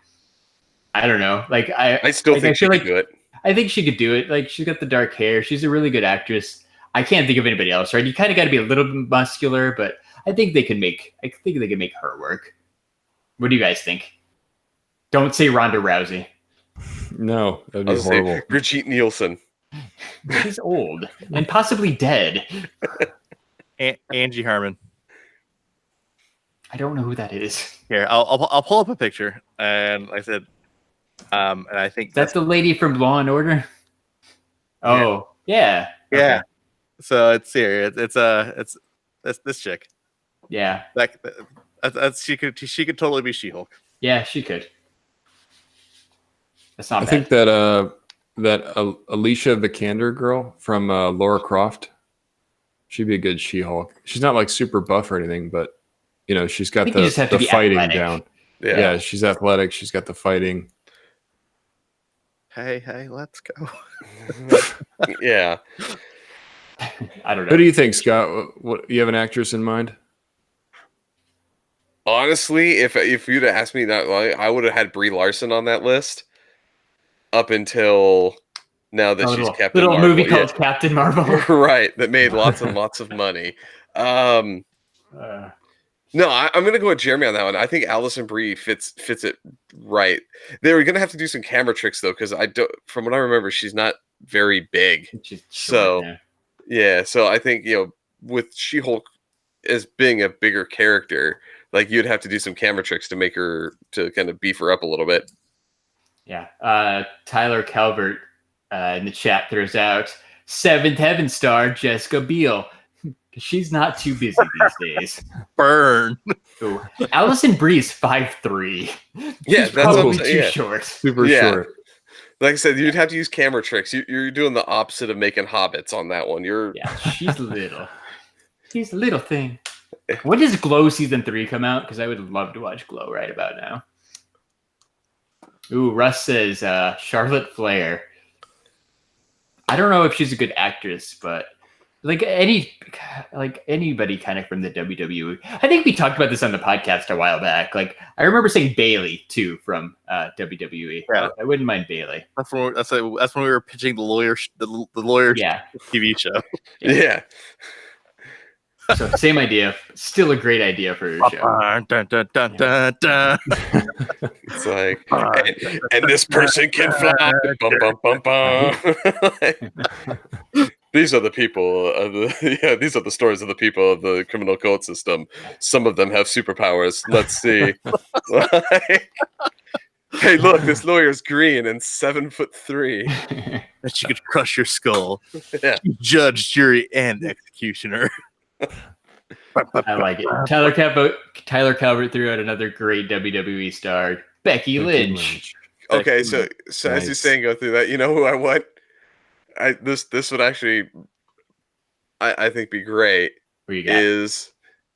S2: I don't know. Like,
S4: I still think she could do it.
S2: I think she could do it. Like, she's got the dark hair. She's a really good actress. I can't think of anybody else, right? You kind of got to be a little bit muscular, but I think they could make her work. What do you guys think? Don't say Ronda Rousey.
S3: No, that'd be horrible.
S4: Brigitte Nielsen.
S2: She's old and possibly dead.
S1: Angie Harmon.
S2: I don't know who that is.
S1: Here, I'll pull up a picture, and like I said, and I think
S2: that's the lady from Law and Order. Oh, yeah.
S1: Okay. So it's here. It's this chick.
S2: Yeah.
S1: That's she could totally be She-Hulk.
S2: Yeah, she could. That's not
S3: I
S2: bad.
S3: think that Alicia Vikander girl from Lara Croft, she'd be a good She-Hulk. She's not like super buff or anything, but you know, she's got the fighting athletic. Down. Yeah, she's athletic. She's got the fighting.
S1: Hey, let's go.
S4: Yeah.
S2: I don't know.
S3: Who do you think, Scott? What you have an actress in mind?
S4: Honestly, if you'd have asked me that, I would have had Brie Larson on that list up until now that she's Captain Marvel.
S2: Little movie called Captain Marvel.
S4: Right, that made lots and lots of money. No, I'm going to go with Jeremy on that one. I think Allison Brie fits it right. They were going to have to do some camera tricks though, because from what I remember, she's not very big. So I think with She-Hulk as being a bigger character, Like you'd have to do some camera tricks to make her to kind of beef her up a little bit.
S2: Yeah. Tyler Calvert in the chat throws out 7th Heaven star Jessica Biel. She's not too busy these days.
S1: Burn.
S2: Ooh. Allison Bree's 5'3".
S4: Yeah,
S2: She's
S4: that's
S2: probably
S4: what,
S2: too short.
S3: Super short.
S4: Like I said, you'd have to use camera tricks. You're doing the opposite of making hobbits on that one.
S2: Yeah, she's little. She's a little thing. When does Glow season 3 come out? Because I would love to watch Glow right about now. Ooh, Russ says Charlotte Flair. I don't know if she's a good actress, but anybody kind of from the WWE. I think we talked about this on the podcast a while back. Like I remember saying Bailey too from WWE.
S1: Yeah.
S2: I wouldn't mind Bailey.
S1: That's when we were pitching the lawyer TV show.
S4: Yeah.
S2: So same idea, still a great idea for your show.
S1: Dun, dun, dun, dun, dun.
S4: It's like, and this person can fly. Bum, bum, bum, bum. These are the people of the these are the stories of the people of the criminal code system. Some of them have superpowers. Let's see. Hey, look, this lawyer's green and 7'3".
S1: That she could crush your skull.
S4: Yeah.
S1: Judge, jury, and executioner.
S2: I like it. Tyler Calvert threw out another great WWE star, Becky Lynch.
S4: Okay, so nice. As you're saying, go through that. You know who I want? This would actually, I think, be great.
S2: Who you got?
S4: Is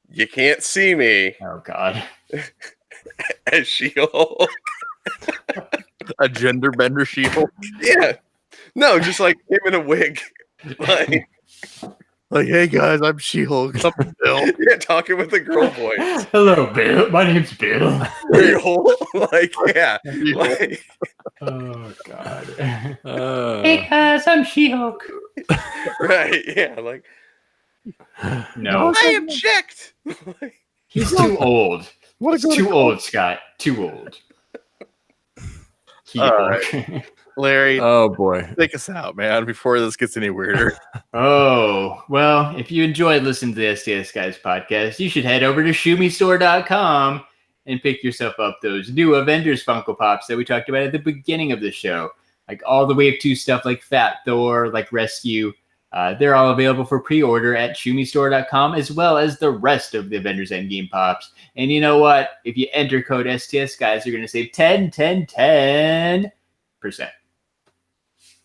S4: you can't see me.
S2: Oh God.
S4: As She-Hulk.
S1: A gender bender She-Hulk.
S4: Yeah. No, just like him in a wig.
S1: Like, hey guys, I'm She-Hulk. I'm Bill.
S4: Yeah, talking with the girl voice.
S2: Hello, Bill. My name's Bill.
S4: Like, yeah. Like,
S2: oh God. Hey guys, I'm She-Hulk.
S4: Right? Yeah. Like,
S2: no,
S4: I object.
S2: He's too old. He's too old, Scott. Too old.
S1: Right. Larry,
S3: oh boy,
S1: take us out, man, before this gets any weirder.
S2: Oh, well, if you enjoyed listening to the STS Guys podcast, you should head over to shumistore.com and pick yourself up those new Avengers Funko Pops that we talked about at the beginning of the show. Like all the Wave 2 stuff like Fat Thor, like Rescue. They're all available for pre-order at shumistore.com, as well as the rest of the Avengers Endgame Pops. And you know what? If you enter code STS Guys, you're going to save 10%.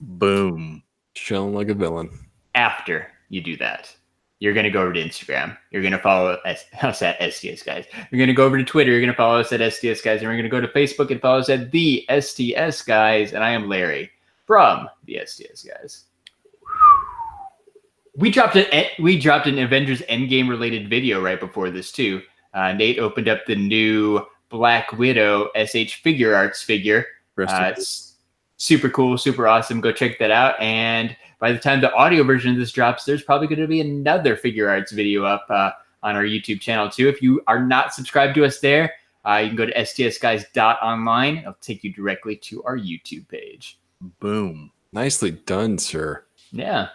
S1: Boom.
S3: Chilling like a villain.
S2: After you do that, you're going to go over to Instagram. You're going to follow us at STS Guys. You're going to go over to Twitter. You're going to follow us at STS Guys. And we're going to go to Facebook and follow us at the STS Guys. And I am Larry from the STS Guys. We dropped an Avengers Endgame related video right before this too. Nate opened up the new Black Widow SH Figure Arts figure. It's super cool, super awesome. Go check that out. And by the time the audio version of this drops, there's probably going to be another Figure Arts video up on our YouTube channel too. If you are not subscribed to us there, you can go to stsguys.online. It'll take you directly to our YouTube page.
S1: Boom.
S3: Nicely done, sir.
S2: Yeah.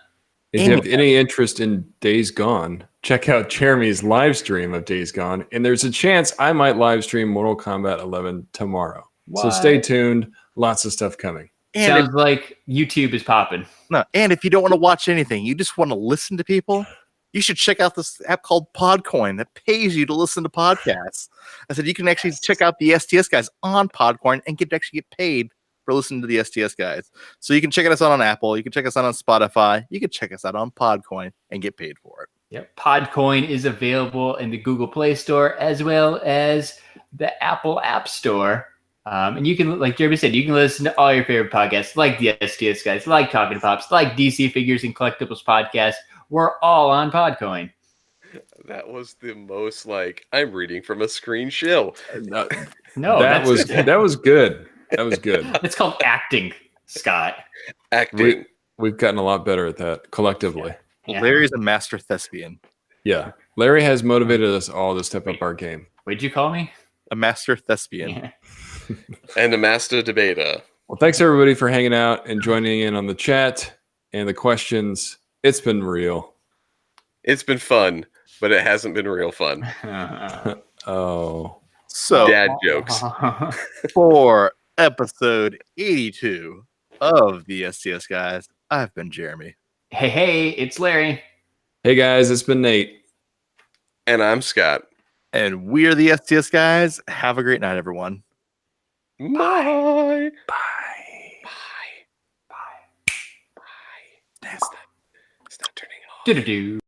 S3: If you have any interest in Days Gone, check out Jeremy's live stream of Days Gone. And there's a chance I might live stream Mortal Kombat 11 tomorrow.
S2: What?
S3: So stay tuned. Lots of stuff coming.
S2: Sounds like YouTube is popping.
S1: No, and if you don't want to watch anything, you just want to listen to people, you should check out this app called Podcoin that pays you to listen to podcasts. I said you can actually check out the STS Guys on Podcoin and actually get paid for listening to the STS Guys. So you can check us out on Apple, you can check us out on Spotify, you can check us out on Podcoin and get paid for it.
S2: Yep. Podcoin is available in the Google Play Store as well as the Apple App Store. And you can, like Jeremy said, you can listen to all your favorite podcasts, like the STS Guys, like Talking Pops, like DC Figures and Collectibles podcast. We're all on Podcoin.
S4: That was the most like I'm reading from a screen shill.
S2: No,
S3: that was good. That was good.
S2: It's called acting, Scott.
S4: Acting.
S3: We've gotten a lot better at that collectively.
S2: Yeah.
S1: Larry's a master thespian.
S3: Yeah. Larry has motivated us all to step up our game.
S2: What'd you call me?
S1: A master thespian.
S2: Yeah.
S4: And a master debater.
S3: Well, thanks everybody for hanging out and joining in on the chat and the questions. It's been real.
S4: It's been fun, but it hasn't been real fun.
S3: Oh.
S1: So
S4: Dad jokes.
S1: for episode 82 of the STS Guys, I've been Jeremy.
S2: Hey, it's Larry.
S3: Hey guys, it's been Nate.
S4: And I'm Scott.
S1: And we're the STS Guys. Have a great night, everyone.
S4: Bye.
S3: Bye.
S4: Bye.
S2: Bye.
S4: Bye. It's not turning it off.
S2: Do-do-do.